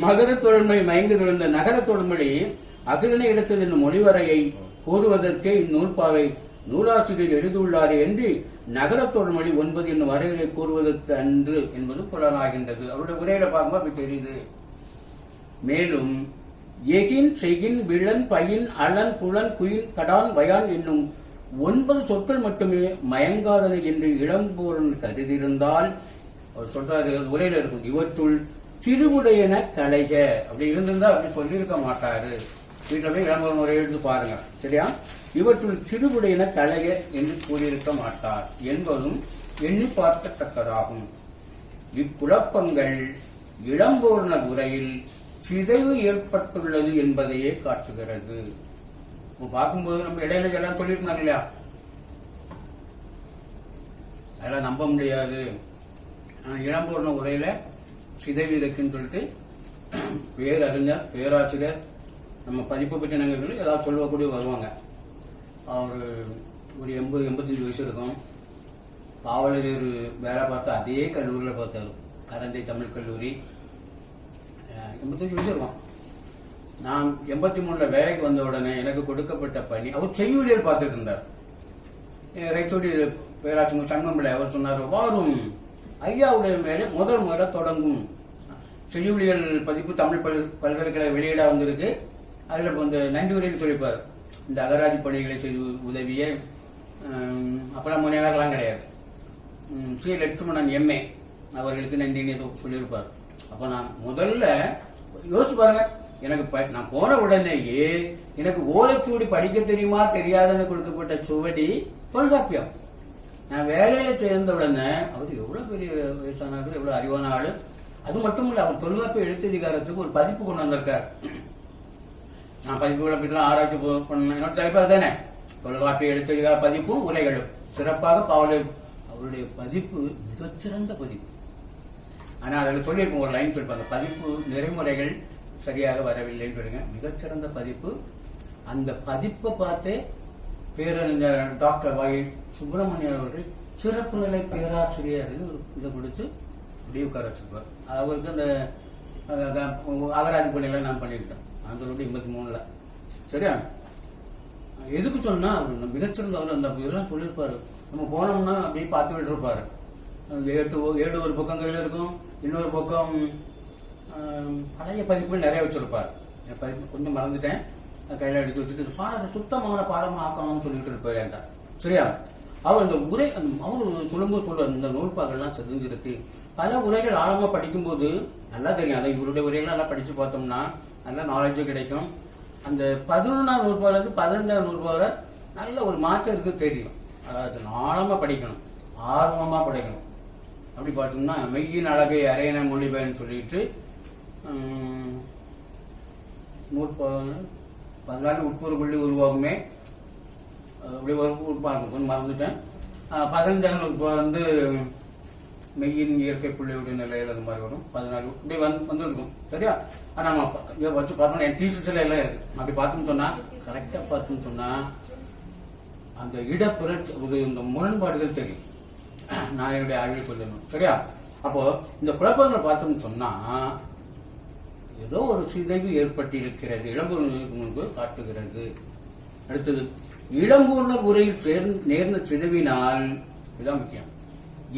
மகர தொழில்மொழி மயங்கு விழுந்த நகர தொழில்மொழி அகிலனை இடத்தில் என்னும் மொழிவரையை கூறுவதற்கே இந்நூற்பாவை நூலாசிரியர் எழுதியுள்ளாரே என்று நகர தொழில்மொழி 9 என்னும் வரையறை கூறுவதற்கு அன்று என்பது புலனாகின்றது. அவருடைய உரையில பார்க்கும்போது அப்படி தெரியுது. மேலும் எகின் செய்கின் விளன் பயின் அளன் புலன் குயின் கடான் வயான் என்னும் 9 சொற்கள் மட்டுமே மயங்காதன என்று இடம்பொருள் கருதியிருந்தால் அவர் சொல்றாரு உரையில இருக்கும் இவற்றுள் திருவுடையன கலைக அப்படி இருந்திருந்தா அப்படி சொல்லியிருக்க மாட்டாரு. வீட்டில் போய் இடம்பொருள் உரை எடுத்து பாருங்க சரியா. இவற்றுள் திருவுடையன கலைக என்று கூறியிருக்க மாட்டார் என்பதும் எண்ணி பார்க்கத்தக்கதாகும். இக்குழப்பங்கள் இடம்பொருள் உரையில் சிதைவு ஏற்பட்டுள்ளது என்பதையே காட்டுகிறது. பார்க்கும்போது நம்ம இடையில எல்லாம் சொல்லியிருந்தாங்க இல்லையா, அதெல்லாம் நம்ப முடியாது. இடம்பொருள் உரையில சிதைவு இருக்குன்னு சொல்லிட்டு பேரறிஞர் பேராசிரியர் நம்ம பதிப்பு பற்றி நாங்கள் ஏதாவது சொல்லக்கூடிய வருவாங்க. அவர் ஒரு 80-85 வயசு இருக்கும். பாவலர் வேலை பார்த்து அதே கல்லூரியில் பார்த்தாரு, கரந்தை தமிழ் கல்லூரி. 85 வயசு இருக்கும். நான் 83 வேலைக்கு வந்த உடனே எனக்கு கொடுக்கப்பட்ட பணி அவர் செய்யுளியல் பார்த்துட்டு இருந்தார். ரைச்சோடி பேராசிரியர் சங்கம்பிள்ளை அவர் சொன்னார், வாரும் ஐயாவுடைய மேலே முதல் முறை தொடங்கும் செய்யுளியல் பதிப்பு தமிழ் பல்கலைக்கழக வெளியிட வந்திருக்கு. அதுல இந்த நன்றி உரையில் சொல்லிப்பார். இந்த அகராதி பணிகளை செய்து உதவிய அப்புறம் முனைவர்களாம் கிடையாது, சி லட்சுமணன் எம்ஏ அவர்களுக்கு நன்றின்னு சொல்லியிருப்பார். அப்ப நான் முதல்ல யோசிச்சு பாருங்க, எனக்கு நான் போன உடனேயே எனக்கு ஓலைச்சுவடி படிக்க தெரியுமா தெரியாதுன்னு கொடுக்கப்பட்ட சுவடி தொல்காப்பியம். நான் வேலையில சேர்ந்த உடனே அவர் எவ்வளவு பெரிய வயசானவர், எவ்வளவு அறிவான ஆளு. அது மட்டும் இல்ல, அவர் தொல்காப்பிய எழுத்ததிகாரத்துக்கு ஒரு பதிப்பு கொண்டு வந்திருக்கார். நான் பதிப்புகளை பற்றிலாம் ஆராய்ச்சி பண்ண என்னோட தலைப்பாக தானே தொல்காப்பிய எழுத்ததிகார பதிப்பும் உரைகளும் சிறப்பாக பாவலர் அவருடைய பதிப்பு மிகச்சிறந்த பதிப்பு. ஆனா அதில் சொல்லியிருக்கோம் ஒரு லைன் சொல்லிப்போம், அந்த பதிப்பு நெறிமுறைகள் சரியாக வரவில்லைன்னு சொல்லுங்க. மிகச்சிறந்த பதிப்பு. அந்த பதிப்பை பார்த்து பேரறிஞர் டாக்டர் வாய் சுப்பிரமணியன் அவர்கள் சிறப்பு நிலை பேராசிரியர் இதை கொடுத்து முடிவு உட்கார வச்சிருப்பார். அவருக்கு அந்த அகராதி பணியெல்லாம் நான் பண்ணிவிட்டேன் 1983 சரியா. எதுக்கு சொன்னா அவர் மிகச்சிறந்த அவர் அந்த இதெல்லாம் சொல்லியிருப்பாரு. நம்ம போனோம்னா அப்படியே பார்த்துக்கிட்டு இருப்பாரு. ஏடு ஒரு பக்கம் கையில் இருக்கும், இன்னொரு பக்கம் பழைய பதிப்புகள் நிறைய வச்சிருப்பாரு. என் பதிப்பு கொஞ்சம் மறந்துட்டேன், கையில எடுத்து வச்சுட்டு பாடத்தை சுத்தமான பாடமா ஆக்கணும்னு சொல்லிட்டு இருப்பாரு சரியா. அவர் அந்த உரை அவரு சொல்லும்போது சொல்ற இந்த நூல்பாக்கள்லாம் செஞ்சிருக்கு. பல உரைகள் ஆழமா படிக்கும்போது நல்லா தெரியும். அதை இவருடைய உரையெல்லாம் நல்லா படிச்சு பார்த்தோம்னா நல்ல நாலேஜும் கிடைக்கும். அந்த 11ஆம் நூற்பாடு 15ஆம் நூற்பாடு நல்ல ஒரு மாற்றம் இருக்கு தெரியும். அதாவது ஆழமா படிக்கணும், ஆர்வமா படிக்கணும். அப்படி பார்த்தோம்னா மெய்யின் அழகை அரையன மொழிபெயர்ன்னு சொல்லிட்டு 14 உட்பொரு புள்ளி உருவாகுமே அப்படி கொஞ்சம் மறந்துட்டேன். 15ஆம் நூற்பாடு மெய்யின் இயற்கை புள்ளியுடைய நிலையில் அது மாதிரி வரும். 14 இப்படி வந்துருக்கும் சரியா. ஆனா நம்ம வச்சு பார்த்தோம்னா என் தீசத்துல எல்லாம் இருக்கு. அப்படி பார்த்தோம்னு சொன்னா கரெக்டா பார்த்தோம்னு சொன்னா அந்த இடப்புரட்சி இந்த முரண்பாடுகள் தெரியும். நான் என்னுடைய ஆய்வில் சொல்லணும் சரியா. அப்போ இந்த குழப்பங்களை பார்த்தோம்னு சொன்னா ஏதோ ஒரு சிதைவு ஏற்பட்டிருக்கிறது, இளம்பூர்ணர் காட்டுகிறது. அடுத்தது இளம்பூர்ணர் உரையில் நேர்ந்த சிதைவினால் இதுதான் முக்கியம்.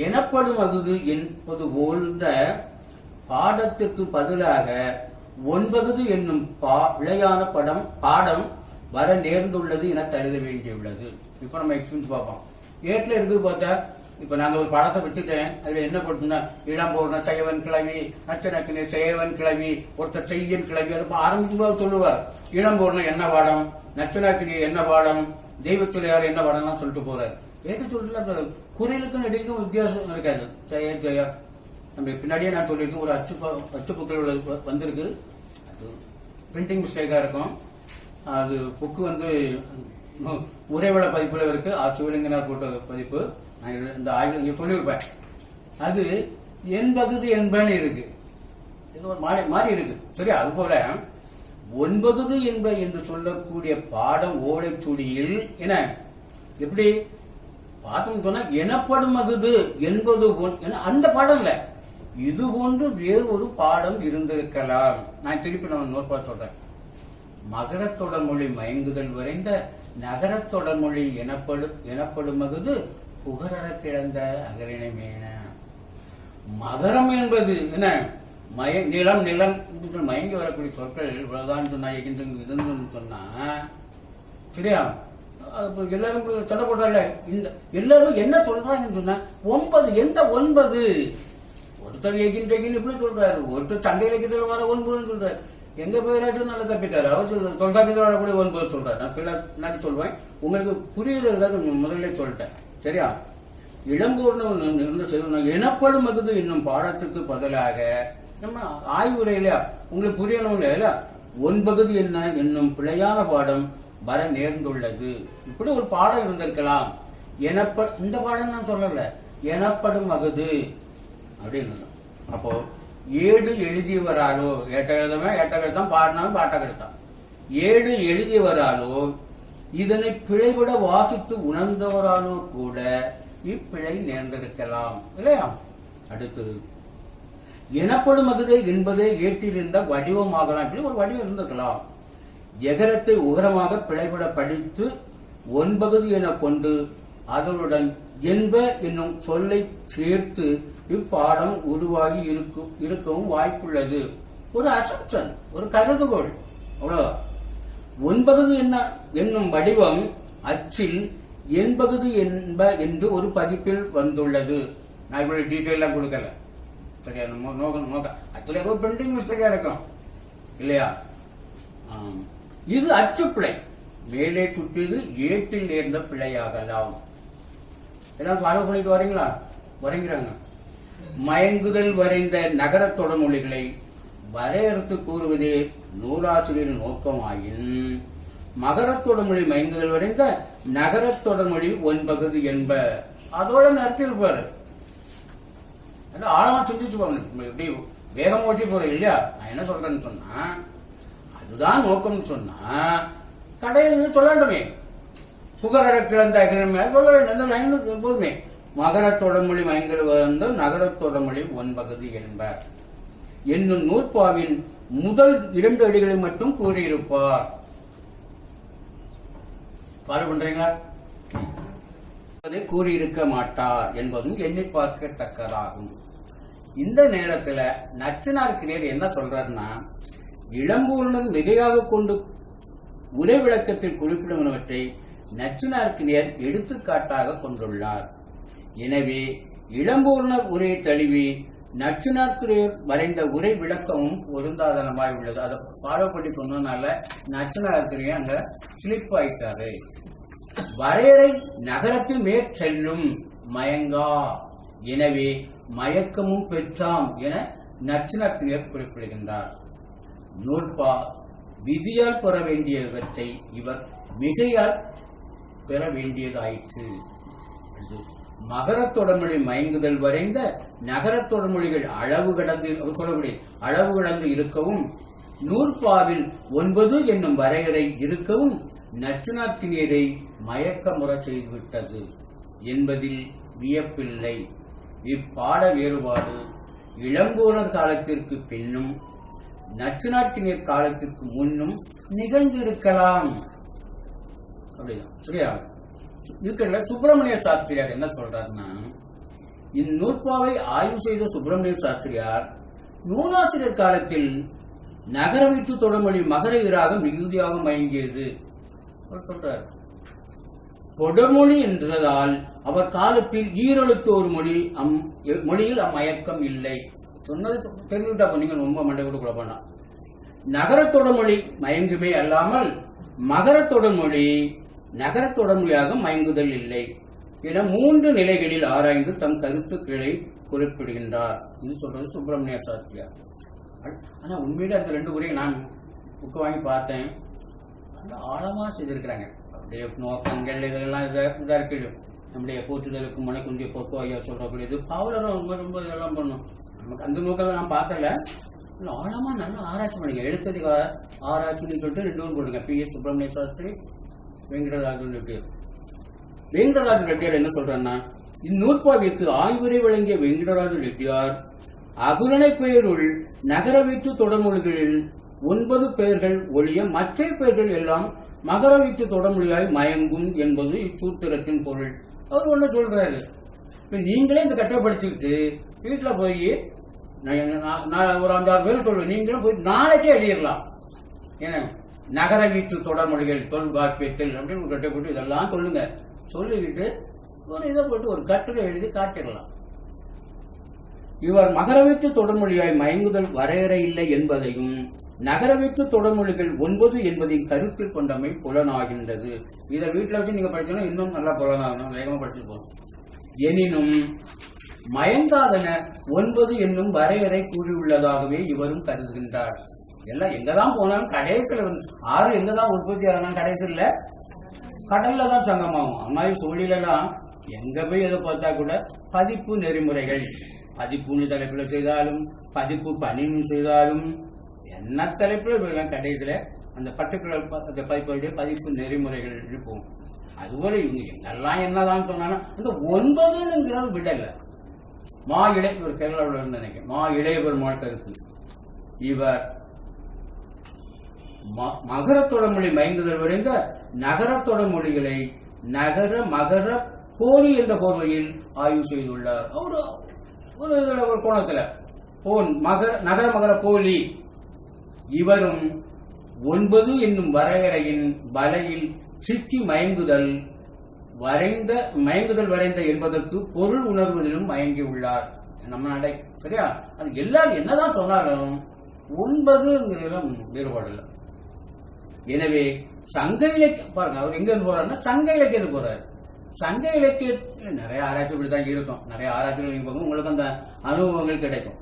எனப்படும் அகுது என்பது போன்ற பாடத்திற்கு பதிலாக 9 என்னும் பிழையான பாடம் வர நேர்ந்துள்ளது என கருத வேண்டியுள்ளது. இப்ப நம்ம எக்ஸ்பீரியன்ஸ் பார்ப்போம். ஏட்ல இருக்கு பார்த்தா இப்ப நாங்க ஒரு பாடத்தை விட்டுட்டேன். அதுல என்ன போட்டோம்னா இளம்பூர்ண செய்யவன் கிளவி, நச்சனக்கினி செய்யவன் கிளவி, ஒருத்தர் செய்யன் கிளவி. அது ஆரம்பிக்கும் போது சொல்லுவார் இளம்பூர்ணம் என்ன பாடம், நச்சனக்கினி என்ன பாடம், தெய்வத்துறையார் என்ன பாடம்லாம் சொல்லிட்டு போறாரு. ஏற்று சொல்ல குறிலுக்கும் இடைக்கும் வித்தியாசம் இருக்காது. ஜெய ஜெயா நம்ம பின்னாடியே நான் சொல்லியிருக்கேன். ஒரு அச்சு புக்கில் வந்திருக்கு, அது பிரிண்டிங் மிஸ்டேக்கா இருக்கும். அது புக்கு உரைவள பதிப்புல இருக்கு, சிவலிங்கனார் போட்ட பதிப்பு. நான் இந்த ஆய்வு இங்க சொல்லியிருப்பேன். அது என் பகுதி என்பன்னு இருக்கு, இது ஒரு மாறி இருக்கு சரியா. அது போல 9 என்ப என்று சொல்லக்கூடிய பாடம் ஓலைச்சுடியில் என எப்படி பார்த்தோம் சொன்னா எனப்படும் அகுது என்பது அந்த பாடம் இல்ல, இது போன்று வேறு ஒரு பாடம் இருந்திருக்கலாம். நான் திருப்பி நான் நோட்பா சொல்றேன். மகரத்தொடர் மொழி மயங்குதல் வரைந்த நகரத்தொடர் மொழி எனப்படும் அகுது புகரற கிடந்த அகரினை மேன. மகரம் என்பது என்ன நிலம் நிலம் மயங்கி வரக்கூடிய சொற்கள் இவ்வளவுதான் சொன்னா இருந்துன்னு சொன்னா சரியா. எல்லாரும் சண்டை போடுறாங்க. இந்த எல்லாரும் என்ன சொல்றாங்கன்னு சொன்னா 9 எந்த 9 ஒருத்தர் எகின் இப்படி சொல்றாரு, ஒருத்தர் சண்டை இலக்கியத்தில் வர 9 சொல்றாரு. எங்க பேராச்சும் நல்லா தப்பிட்டாரு. அவர் தொல்காப்பியத்தில் வரக்கூடிய 9 சொல்றாரு. நான் பின்னாடி சொல்வேன், உங்களுக்கு புரியுறதுக்காக முதல்ல சொல்லிட்டேன் சரியா. இளம்பூர்ணம் எனப்படும் அகுது என்னும் பாடத்துக்கு பதிலாக நம்ம ஆய்வுரையில உங்களுக்கு புரியணும் இல்லையா 9 என்ன என்னும் பிழையான பாடம் வர நேர்ந்துள்ளது. இப்படி ஒரு பாடம் இருந்திருக்கலாம். இந்த பாடம் நான் சொல்லல, எனப்படும் அகுது அப்படின்னு. அப்போ ஏடு எழுதியவராலோ ஏட்ட எழுதம் பாடினாலும் பாட்டாக எடுத்தான். ஏடு எழுதியவராலோ இதனை பிழைவிட வாசித்து உணர்ந்தவராலோ கூட இப்பிழை நேர்ந்திருக்கலாம் இல்லையா. அடுத்தது எனப்படும் அகுது என்பதே ஏற்றிருந்த வடிவமாகலாம். இப்படி ஒரு வடிவம் இருந்திருக்கலாம். எகரத்தை உகரமாக பிழைபட படித்து 9 என கொண்டு அதனுடன் என்ப என்னும் சொல்லை சேர்த்து இப்பாடம் உருவாகி இருக்கவும் வாய்ப்புள்ளது. ஒரு அசம்சன், ஒரு கருதுகோள், அவ்வளவுதான். 9 என்னும் வடிவம் அச்சில் 80 என்ப என்று ஒரு பதிப்பில் வந்துள்ளது. நான் இவ்வளவு டீட்டெயிலா கொடுக்கல சரியா. ஆக்சுவலி ஒரு பிரிண்டிங் மிஸ்டேக்கா இருக்கும் இல்லையா. இது அச்சுப்பிழை. மேலே சுற்றியது ஏட்டில் நேர்ந்த பிழையாகலாம். எல்லாம் ஃபாலோ பண்ணிட்டு வரீங்கிறாங்க. மயங்குதல் வரைந்த நகரத் தொடர்மொழிகளை வரையறுத்து கூறுவதே நூலாசிரியரின் நோக்கமாயின் மகரத் தொடர்மொழி மயங்குதல் வரைந்த நகரத் தொடர்மொழி 9 என்ப அதோட நடத்திருப்பாரு. ஆழமா சிந்திச்சு போகணும். எப்படி வேகம் ஓட்டி போற இல்லையா. நான் என்ன சொல்றேன்னு சொன்னா அதுதான் நோக்கம்னு சொன்னா கடையில் சொல்லணுமே. புகழ கிழந்த அகிலமே சொல்ல வேண்டும். எப்போதுமே மகரத் தொடர்மொழி மயங்கல் வந்து நகரத் தொடர்மொழி 9 என்ப என்னும் நூற்பாவின் முதல் 2 அடிகளை மட்டும் கூறியிருப்பார். ஃபாலோ பண்றீங்களா? அதை கூறியிருக்க மாட்டார் என்பதும் எண்ணி பார்க்கத்தக்கதாகும். இந்த நேரத்துல நச்சினார்க்கினியர் என்ன சொல்றாருன்னா, இளம்பூரணன் மிகையாக கொண்டு உரை விளக்கத்தில் குறிப்பிடுவனவற்றை நச்சினார்க்கினியர் எடுத்துக்காட்டாக கொண்டுள்ளார். எனவே இளம்பூரணர் உரையை தழுவி நச்சினார்க்கினியர் வரைந்த உரை விளக்கமும் பொருந்தாதனமாய் உள்ளது. அதை ஃபாலோ பண்ணி சொன்னதுனால நச்சினார்க்கினியர் அங்க ஸ்லிப் ஆயிட்டாரு. வரையறை நகரத்தில் மேற்செல்லும் மயங்கா, எனவே மயக்கமும் பெற்றாம் என நச்சினார்க்கினியர் குறிப்பிடுகின்றார். நூற்பா விதியால் பெற வேண்டியவற்றை இவர் மிகையால் பெற வேண்டியதாயிற்று. மகரத் தொடர்மொழி மயங்குதல் வரைந்த நகரத் தொடர்மொழிகள் அளவு கடந்து இருக்கவும், நூற்பாவில் 9 என்னும் வரையறை இருக்கவும் நச்சினார்க்கினியரை மயக்கமுற செய்துவிட்டது என்பதில் வியப்பில்லை. இப்பாட வேறுபாடு இளம்பூரணர் காலத்திற்கு பின்னும் நச்சினார்க்கினியர் காலத்திற்கு முன்னும் நிகழ்ந்திருக்கலாம். அப்படிதான் சரியா? இருக்கிற சுப்பிரமணிய சாஸ்திரியார் என்ன சொல்றாருன்னா, இந்நூற்பாவை ஆய்வு செய்த சுப்பிரமணிய சாஸ்திரியார் நூலாசிரியர் காலத்தில் நகர வீட்டு தொடர்மொழி மகர ஈராக மிகுதியாக மயங்கியது சொல்றார். தொடர்மொழி என்றதால் அவர் காலத்தில் ஈரெழுத்து ஒரு மொழியில் அம்மயக்கம் இல்லை. சொன்னது தெரிஞ்சுட்டா நீங்க ரொம்ப மண்டை கூட குழப்பம். நகரத் தொடர்மொழி மயங்குமே அல்லாமல் மகரத் தொடர்மொழி நகரத் தொடர்மொழியாக மயங்குதல் இல்லை என 3 நிலைகளில் ஆராய்ந்து தம் கருத்துக்களை குறிப்பிடுகின்றார். இது சொல்றது சுப்பிரமணிய சாஸ்திரியார். ஆனா உண்மையில அந்த 2 உரையை நான் புக்கு வாங்கி பார்த்தேன். ஆழமா செய்திருக்கிறாங்க. அப்படியே நோக்கங்கள் இதெல்லாம் இதா இருக்கு. நம்முடைய போற்றுதலுக்கு மனக்குந்திய பொறுப்பு ஐயா சொல்றக்கூடியது பாவலரும் ரொம்ப ரொம்ப இதெல்லாம் பண்ணும். நமக்கு அந்த நோக்கம் நான் பார்க்கல. ஆழமா நல்லா ஆராய்ச்சி பண்ணுங்க. எழுத்ததிக ஆராய்ச்சின்னு சொல்லிட்டு 2 போடுங்க. PS சுப்பிரமணிய சாஸ்திரி, வெங்கடராஜன் ரெட்டியார். வெங்கடராஜன் ரெட்டியார் என்ன சொல்றாருன்னா, இந்நூற்பாவிற்கு ஆய்வுரை வழங்கிய வெங்கடராஜன் ரெட்டியார் அகுரணை பெயருள் நகர வீட்டு தொடர்மொழிகளில் 9 பெயர்கள் ஒழிய மற்ற பெயர்கள் எல்லாம் மகர வீட்டு தொடர்மொழியாய் மயங்கும் என்பது இச்சூத்திரத்தின் பொருள். அவர் ஒண்ணு சொல்றாரு. இப்ப நீங்களே இந்த கட்டப்படுத்திக்கிட்டு வீட்டுல போய் ஒரு 5-6 பேர் சொல்லுவேன், நீங்களும் போய் நாளைக்கே எழுதிடலாம். ஏன்னா நகர வீட்டு தொடர்மொழிகள் தொல்காப்பியத்தில் அப்படின்னு ஒரு கட்டை போட்டு இதெல்லாம் சொல்லுங்க. சொல்லிக்கிட்டு ஒரு இதை போட்டு ஒரு கட்டுரை எழுதி காட்டிடலாம். இவர் மகர வீட்டு தொடர்மொழியாய் மயங்குதல் வரையறை இல்லை என்பதையும் நகர வீட்டு தொடர்மொழிகள் 9 என்பதையும் கருத்தில் கொண்டமை புலனாகின்றது. இதை வீட்டில் வச்சு நீங்க படிச்சோன்னா இன்னும் நல்லா புலனாகணும். வேகமா படிச்சுட்டு போகணும். எனினும் மயங்காதன 9 என்னும் வரையறை கூறியுள்ளதாகவே இவரும் கருதுகின்றார். எல்லாம் எங்கதான் போனாலும் கடைசியில் 6 எங்கதான் உற்பத்தி ஆகணும், கடைசியில் கடல்ல தான் சங்கமாகும். அது மாதிரி சூழலாம் எங்க போய் எதை பார்த்தா கூட பதிப்பு நெறிமுறைகள், பதிப்புன்னு தலைப்புல செய்தாலும் பதிப்பு பணின்னு செய்தாலும் என்ன தலைப்புல கடைசியில அந்த பர்டிகுலர் பதிப்புடைய பதிப்பு நெறிமுறைகள் இருக்கும். அதுபோல இவங்க எங்கெல்லாம் என்னதான் சொன்னாலும் அந்த 9ங்கிறது விடல. மா இளை ஒரு கேரளாவில் நினைக்கிறேன், மா இளையபெருமாள் கருத்து. இவர் மகர தொடர்மொழி மயங்குதல் விரைந்த நகர தொடர்மொழிகளை நகர மகர போலி என்ற போர்வையில் ஆய்வு செய்துள்ளார். ஒரு கோணத்துல நகர மகர போலி. இவரும் 9 என்னும் வரையறையின் வலையில் சிக்கி மயங்குதல் வரைந்த என்பதற்கு பொருள் உணர்வதிலும் மயங்கியுள்ளார். நம்ம நடை சரியா? அது எல்லாரும் என்னதான் சொன்னாலும் 9ங்கிறதும் வேறுபாடு இல்லை. எனவே சங்க இலக்கியம் பாருங்க, அவர் எங்க இருந்து போறாருன்னா சங்க இலக்கியத்துக்கு போறாரு. சங்க இலக்கியத்தில் நிறைய ஆராய்ச்சி இப்படிதான் இருக்கும். நிறைய ஆராய்ச்சிகள் நீங்க பார்க்கும், உங்களுக்கு அந்த அனுபவங்கள் கிடைக்கும்.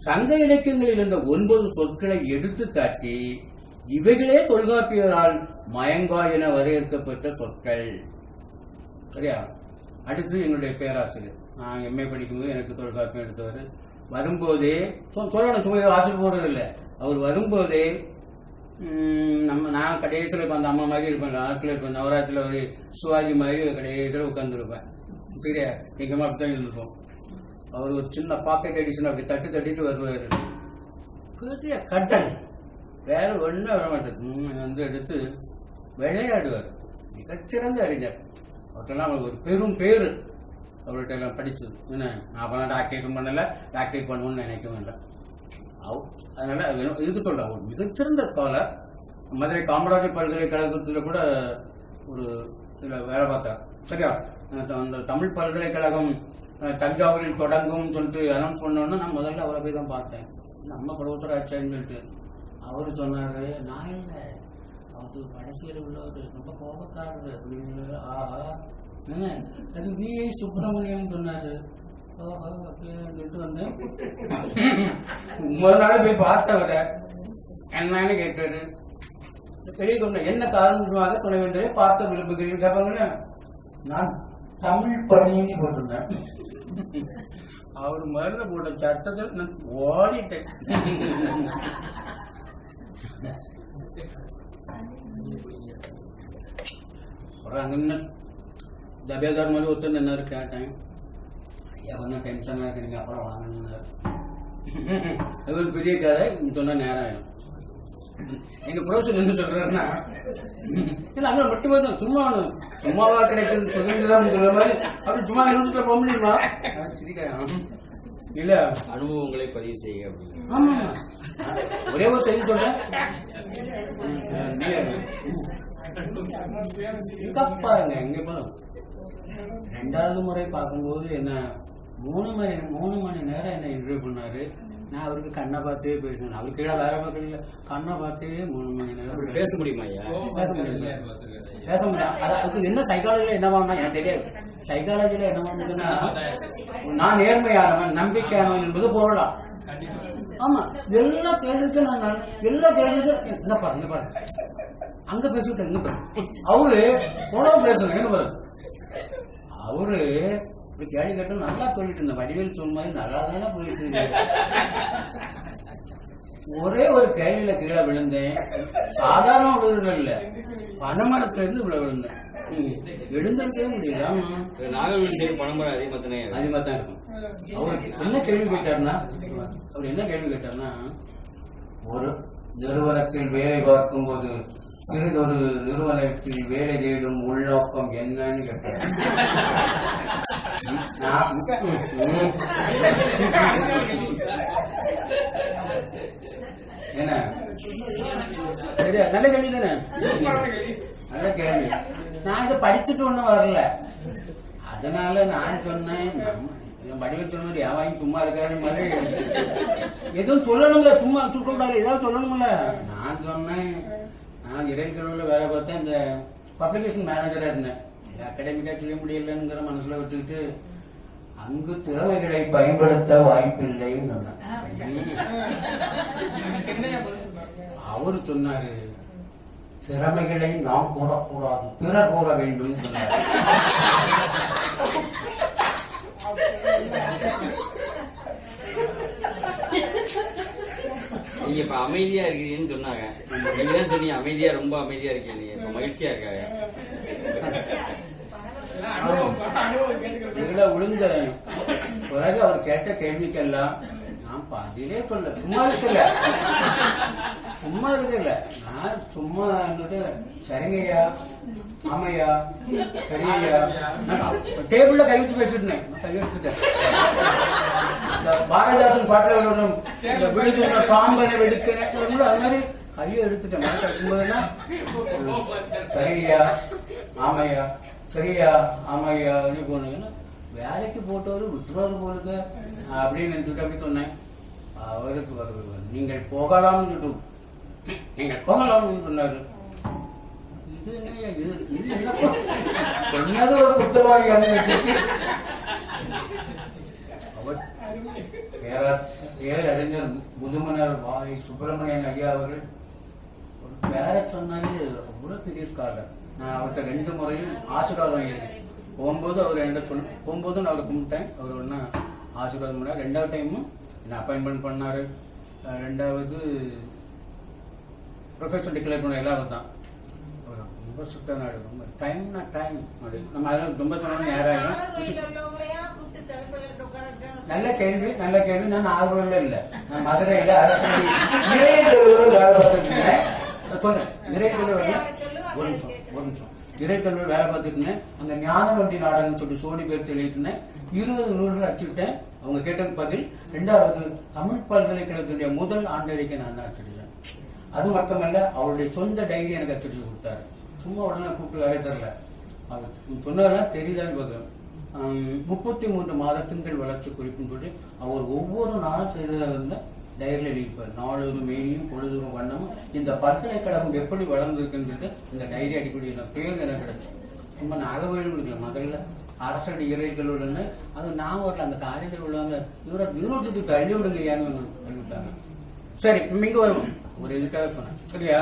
சங்க இலக்கியங்களில் இருந்த 9 சொற்களை எடுத்து காட்டி இவைகளே தொல்காப்பியரால் மயங்கா என வரையறுக்கப்பட்ட சொற்கள். சரியா? அடுத்து எங்களுடைய பேராசிரியர், நான் MA படிக்கும்போது எனக்கு தொல்காப்பியம் எடுத்தவர் வரும்போதே சொல்லணும், சும்மா ஆசிரியர் போறது இல்லை. அவர் வரும்போதே நான் கடைசியில் அந்த அம்மா மாதிரி இருப்பேன், லாஸ்ட்ல இருப்பேன், நவராத்திரியில் ஒரு சிவாஜி மாதிரி கடைசியில் உட்காந்துருப்பேன். சரியா? எங்கம்மா அப்படித்தான் இருந்திருப்போம். அவர் ஒரு சின்ன பாக்கெட் எடிஷன் அப்படி தட்டிட்டு வருவார். பெரிய கட்டல், வேற ஒன்றும் வர மாட்டேன். வந்து எடுத்து விளையாடுவார். மிகச்சிறந்த அறிஞர். அவர்கிட்டலாம் அவருக்கு ஒரு பெரும் பேரு. அவர்கிட்ட எல்லாம் படிச்சது என்ன, நான் அப்பெல்லாம் டாக்டரேட்டும் பண்ணல, டாக்டரேட் பண்ணுவோம்னு நினைக்கவும் இல்லை. அதனால இதுக்கு சொல்றேன், ஒரு மிகச்சிறந்த ஸ்காலர். மதுரை காமராஜர் பல்கலைக்கழகத்தில் கூட ஒரு சில வேலை பார்த்தார். சரியா, அந்த தமிழ் பல்கலைக்கழகம் தஞ்சாவூரில் தொடங்கும் சொல்லிட்டு அனௌன்ஸ் பண்ணோன்னா நான் முதல்ல அவரை போய் தான் பார்த்தேன். நம்ம ப்ரொஃபஸர் ஆச்சான்னு சொல்லிட்டு அவரு சொன்னாரு, நான் இல்லை, அவருக்கு கடைசியில் உள்ளவர் ரொம்ப கோபக்காரரு அப்படின்னு. ஆஹா, அது விஐ சுப்பிரமணியம் சொன்னாரு. சொல்லிட்டு வந்தேன். ஒரு நாள் போய் பார்த்தவரை என்னன்னு கேட்டாரு. பெரிய கொண்ட என்ன காரணமாக சொல்ல வேண்டிய பார்க்க விரும்புகிறீங்க கேட்பாங்க. நான் தமிழ் பணின்னு போட்டிருந்தேன். அவர் மருந்து போட்ட சட்டத்தில் நான் ஓடிட்டேன். அங்க தபேதார் மாதிரி ஒருத்தர் நின்னாரு. கேட்டேன், ஐயா கொஞ்சம் டென்ஷனா இருக்கு, நீங்க அப்புறம் வாங்கினாரு. அது ஒரு பெரிய கதை, சொன்னா நேரம் ஆயிடும். எங்க ப்ரொஃபஸர் என்ன சொல்றாருன்னா, இல்ல அங்க மட்டுமே தான் சும்மாவா கிடைக்கிறது சொல்லிதான் சொல்ற மாதிரி அப்படி சும்மா நிமிஷத்துல போக முடியுமா? இல்ல அனுபவங்களை பதிவு செய்ய. ஆமா, ஒரே ஒரு செய்தி சொல்றேன். பாருங்க, எங்க போனோம் 2வது முறை பார்க்கும்போது என்ன 3 மணி நேரம் என்ன இன்டர்வியூ பண்ணாரு. நான் அவருக்கு கண்ணை பார்த்தே பேசணும். அவருக்கு கீழே வேற பார்க்கல, கண்ணை பார்த்தே 3 மணி நேரம் பேச முடியுமா? பேச முடியாது. அதுக்கு என்ன சைக்காலஜில என்ன வாங்கினா எனக்கு தெரியாது. சைக்காலஜில என்ன வாங்குதுன்னா, நான் நேர்மையானவன், நம்பிக்கையானவன் என்பது போடலாம். ஆமா, எல்லா கேள்விக்கும் எல்லா கேள்விக்கும் இந்த பாரு அங்க பேசிவிட்டேன், இங்க பாரு. அவரு போனவ பேசுங்க, எங்க பாரு. அவரு கேள்வி கேட்டு நல்லா சொல்லிட்டு இருந்த வடிவேல் சொன்ன மாதிரி நல்லா தானே போயிட்டு இருந்தேன். ஒரே ஒரு கேள்வியில கீழே விழுந்தேன். சாதாரண விழுதுகள் இல்ல, பனைமரத்துல இருந்து இவ்வளவு விழுந்தேன். எழுந்திருக்கவே முடியல. நாகர்கோவில் சைடு பனைமரம் அதிகமா தான் இருக்கும். அவர் என்ன கேள்வி கேட்டாருன்னா, ஒரு நிறுவனத்தில் வேலை பார்க்கும் போது சிறிதொரு நிறுவனத்தில் வேலை தேடும் உள்நோக்கம் என்னன்னு கேட்டார். என்ன நல்ல கேள்வி தானே, நல்ல கேள்வி. நான் இதை படிச்சுட்டு ஒண்ணும் வரல, அதனால நான் சொன்னேன், வடிவ சொன்ன மாதிரி யாவாயும் சும்மா இருக்காது மாதிரி எதுவும் சொல்லணும்ல, சும்மா சுக்க கூடாது, ஏதாவது சொல்லணும்ல. நான் சொன்னேன், நான் இறைக்கடவுல வேலை பார்த்தேன், இந்த பப்ளிகேஷன் மேனேஜரா இருந்தேன். அகாடமிக்கா செய்ய முடியலங்கிற மனசுல வச்சுக்கிட்டு அங்கு திறமைகளை பயன்படுத்த வாய்ப்பில்லைன்னு சொன்னேன். அவரு சொன்னாரு, திறமைகளை நாம் கூறக்கூடாது, பிறர் கூற வேண்டும் சொன்னார். நீங்க இப்ப அமைதியா இருக்கீங்கன்னு சொன்னாங்க. நீங்க தான் சொன்னீங்க அமைதியா, ரொம்ப அமைதியா இருக்கீங்க, இப்ப மகிழ்ச்சியா இருக்காங்க. இதுல விழுந்த பிறகு அவர் கேட்ட கேள்விக்கெல்லாம் நான் பதிலே சொல்ல, சும்மா இருக்கல, நான் சும்மா இருந்துட்டு சரிங்கய்யா, ஆமையா, சரியா, டேபிள்ல கை வச்சு பேசிருந்தேன். கை வச்சுட்டேன். பாரதிதாசன் பாட்டுல விழுது பாம்பனை வெடிக்கிறேன், அது மாதிரி கையை எடுத்துட்டேன். இருக்கும்போதுன்னா சரியா, ஆமையா, சரியா, ஆமையா அப்படி போனீங்கன்னா வேலைக்கு போட்டவரு விட்டுருவாரு போலுங்க அப்படின்னு நினைச்சுட்டு அப்படி சொன்னேன். அவருக்கு வருவார், நீங்கள் போகலாம்னு சொன்னாரு. இது என்ன சொன்னது ஒரு குற்றவாளி பேரறிஞர் முதுமனர் வாய் சுப்பிரமணியன் ஐயா அவர்கள் ஒரு பேர சொன்னாலே அவ்வளவு பெரிய ஸ்காலர். நான் அவர்கிட்ட 2 முறையும் ஆசீர்வாதம் வாங்கியிருக்கேன். போகும்போது அவர் என்கிட்ட சொன்ன, போகும்போது நான் அவரை கும்பிட்டேன். அவர் ஒன்னா ஆசீர்வாதம் பண்ணார். 2வது டைமும் என்ன அப்பாயின்மெண்ட் பண்ணாரு. 2வது ப்ரொஃபஸர் டிக்ளேர் பண்ண எல்லாரும் தான். ரொம்ப சுத்த நாடு, ரொம்ப டைம்னா டைம் அப்படி நம்ம அதெல்லாம் ரொம்ப சொன்னோம் நேரம். நல்ல கேள்வி, நல்ல கேள்வி. நான் ஆர்வம்ல இல்ல, நான் மதுரையில அரசடி நிறையக்கல்லூர் வேலை பார்த்துட்டு இருந்தேன். சொன்னேன் நிறையக்கல்லூர் ஒரு நிமிஷம் நிறையக்கல்லூர் வேலை பார்த்துட்டு இருந்தேன். அந்த ஞான வண்டி நாடகம்னு சொல்லி சோடி பேர் எழுதிருந்தேன். 20 நூல்கள் அச்சுட்டேன். அவங்க கேட்டது பதில். 2வது தமிழ் பல்கலைக்கழகத்துடைய முதல் ஆண்டறிக்கை நான் தான் அச்சிட்டேன். அது மட்டுமல்ல, அவருடைய சொந்த டைரி எனக்கு அச்சிட்டு கொடுத்தாரு. சும்மா உடனே கூப்பிட்டு வேலை தரல, அவர் சொன்னதெல்லாம் தெரியுதான்னு பார்க்கணும். 33 மாத திங்கள் வளர்ச்சி குறிப்புன்னு சொல்லி அவர் ஒவ்வொரு நாளும் செய்தத டைரியில் எழுதிப்பார். நாளொரு மேனியும் பொழுதும் வண்ணமும் இந்த பல்கலைக்கழகம் எப்படி வளர்ந்துருக்குன்றது இந்த டைரி அடிப்படையில் பேர் எனக்கு கிடைச்சு. சும்மா நாகவேலும் இருக்கல, முதல்ல அரசடி இறைகளுடன் அது நான் வரல, அந்த காரியங்கள் உள்ளவங்க யூனிவர்சிட்டி தள்ளி விடுங்க ஏன்னு சொல்லிவிட்டாங்க. சரி, இங்க வரும் ஒரு இதுக்காக சொன்னேன், சரியா?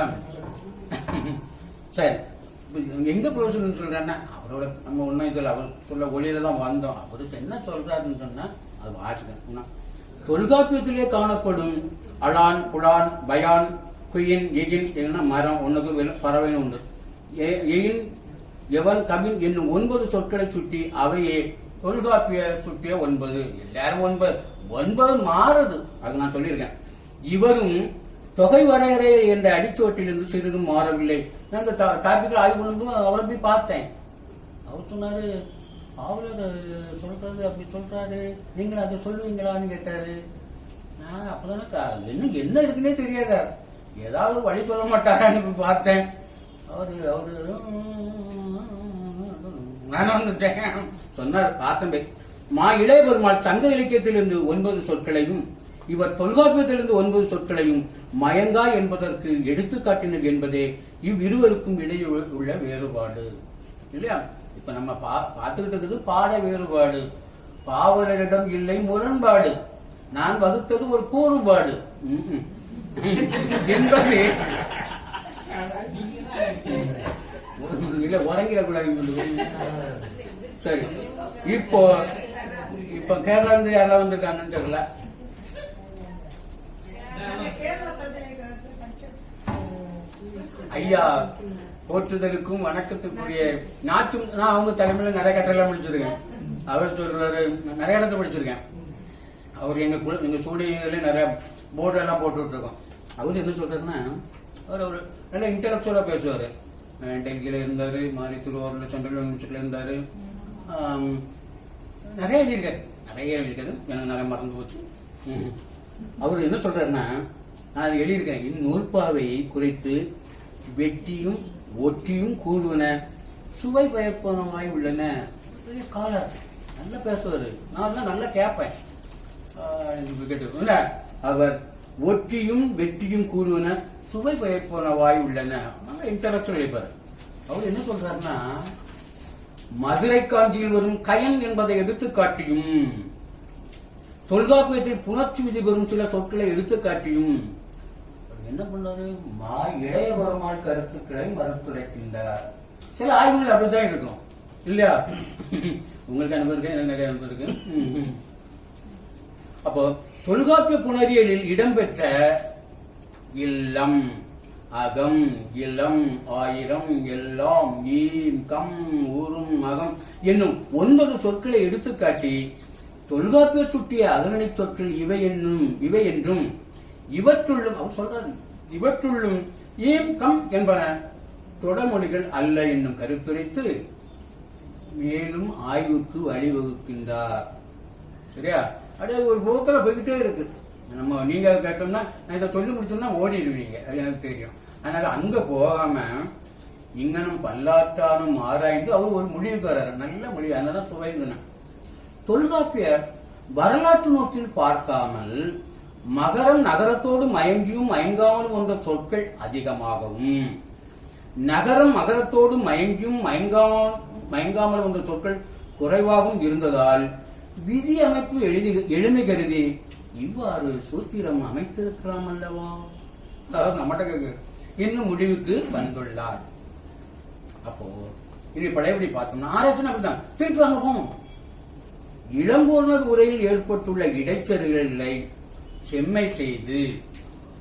சரி, எங்க ப்ரொஃபஷன் சொல்றேன்னா அவரோட நம்ம ஒன்னும் இதில் அவர் சொல்ல ஒளியில தான் வந்தோம். அவரு என்ன சொல்றாருன்னு சொன்னா அது வாசிக்கணும். தொல்காப்பியத்திலே காணப்படும் அலான், புலான், பயான், குயின், எகின் என்ன மரம் ஒன்றுக்கு பறவைன்னு உண்டு. எகின், எவன், கவின் என்னும் 9 சொற்களை சுட்டி அவையே தொல்காப்பிய சுட்டிய 9. எல்லாரும் 9 மாறுது, அது நான் சொல்லியிருக்கேன். இவரும் தொகை வரையறை என்ற அடிச்சோட்டிலிருந்து சிறிதும் மாறவில்லை. நான் இந்த டாபிக்ல ஆய்வு பண்ணும்போது அவரை போய் பார்த்தேன். அவர் சொன்னாரு, அவரு சொல்றது அப்படி சொல்றாரு, நீங்க அதை சொல்லுவீங்களான்னு கேட்டாரு. நான் அப்பதானே என்ன இருக்குன்னே தெரியாதா, ஏதாவது வழி சொல்ல மாட்டாரான்னு பார்த்தேன். அவரு நான் வந்துட்டேன் சொன்னார். பார்த்தேன். இளைய பெருமாள் சங்க இலக்கியத்திலிருந்து 9 சொற்களையும் இவர் தொல்காப்பியத்திலிருந்து 9 சொற்களையும் மயங்கா என்பதற்கு எடுத்துக்காட்டினர் என்பதே இவ்விருவருக்கும் இடையே உள்ள வேறுபாடு இல்லையா? இப்ப நம்ம பார்த்துக்கிட்டு இருக்கிறது பாட வேறுபாடு. பாவலரிடம் இல்லை முரண்பாடு, நான் வகுத்தது ஒரு கூறுபாடு என்பது இல்ல, உறங்கிடக்கூடாது. சரி, இப்போ கேரளா இருந்து யாரெல்லாம் வந்திருக்காங்கன்னு தெரியல. ஐயா போற்றுதலுக்கும் வணக்கத்துக்குரிய நாச்சும் நான் அவங்க தலைமையில நிறைய கட்டெல்லாம் படிச்சிருக்கேன். அவர் சொல்றாரு, நிறைய இடத்துல படிச்சிருக்கேன். அவர் எங்க சூடியில நிறைய போர்டு எல்லாம் போட்டுட்டு இருக்கோம். அவர் என்ன சொல்றாருன்னா, அவர் ஒரு நல்ல இன்டலெக்சுவலா பேசுவாரு. டெல்லியில இருந்தாரு, மாறி திருவாரூர்ல சென்ட்ரல் யூனிவர்சிட்டியில இருந்தாரு. நிறைய எழுதியிருக்காரு எனக்கு நிறைய மறந்து போச்சு. அவர் என்ன சொல்றாருன்னா, நான் எழுதியிருக்கேன், இந்நூற்பாவை குறைத்து வெட்டியும் ஒட்டியும் கூறுவன சுவை பயப்பனமாய் உள்ளன. காலர் நல்லா பேசுவாரு, நான் நல்லா கேட்பேன். அவர் ஒட்டியும் வெட்டியும் கூறுவன சுவை பயப்பனவாய் உள்ளன. நல்லா இன்டலெக்சுவல் எழுப்பாரு. அவர் என்ன சொல்றாருன்னா, மதுரை காஞ்சியில் வரும் கயன் என்பதை எடுத்து காட்டியும் தொல்காப்பியத்தில் புணர்ச்சி விதி பெறும் சில சொற்களை எடுத்து காட்டியும் என்ன பண்ணாரு, இளைய பெருமாள் கருத்துக்களை மறுத்துரைக்கின்றார். சில ஆய்வுகள் அப்படித்தான் இருக்கும் இல்லையா? உங்களுக்கு அனுபவிருக்கேன், எனக்கு நிறைய அனுபவிருக்கு. அப்போ தொல்காப்பிய புணரியலில் இடம்பெற்ற இல்லம், அகம், இளம், ஆயிரம், எல்லாம், ஈம், கம், ஊரும், அகம் என்னும் 9 சொற்களை எடுத்துக்காட்டி தொல்காப்பிய சுட்டிய அகரணை சொற்கள் இவை என்றும் இவற்றுள்ளும் அவர் சொல்றாரு, இவற்றுள்ளும் ஈம், கம் என்பன தொடமொழிகள் அல்ல என்னும் கருத்துரைத்து மேலும் ஆய்வுக்கு வழிவகுக்கின்றார். சரியா? அப்படியே ஒரு போக்கில் போய்கிட்டே இருக்கு. நம்ம நீங்க கேட்டோம்னா நான் இதை சொல்லி முடிச்சோம்னா ஓடிடுவீங்க, அது எனக்கு தெரியும். அதனால அங்க போகாம இங்கனும் பல்லாற்றானும் ஆராய்ந்து அவர் ஒரு முடிவுக்கு வர்றாரு. நல்ல முடிவு, அதனால சுவைந்தன. தொல்காப்பியர் வரலாற்று நோக்கில் பார்க்காமல் மகரம் நகரத்தோடு மயங்கியும் மயங்காமலும் என்ற சொற்கள் அதிகமாகவும், நகரம் மகரத்தோடு மயங்கியும் மயங்காமல் என்ற சொற்கள் குறைவாகவும் இருந்ததால் விதி அமைப்பு எளிமை கருதி இவ்வாறு சூத்திரம் அமைத்திருக்கலாம் அல்லவா நம்மகிட்ட இன்னும் முடிவுக்கு வந்துள்ளார். அப்போ இது பழையபடி பார்த்தோம்னா ஆராய்ச்சி அப்படித்தான். திருப்பி அங்க போனோம். இளங்கோர்னர் உரையில் ஏற்பட்டுள்ள இடைச்செருகளை செம்மை செய்து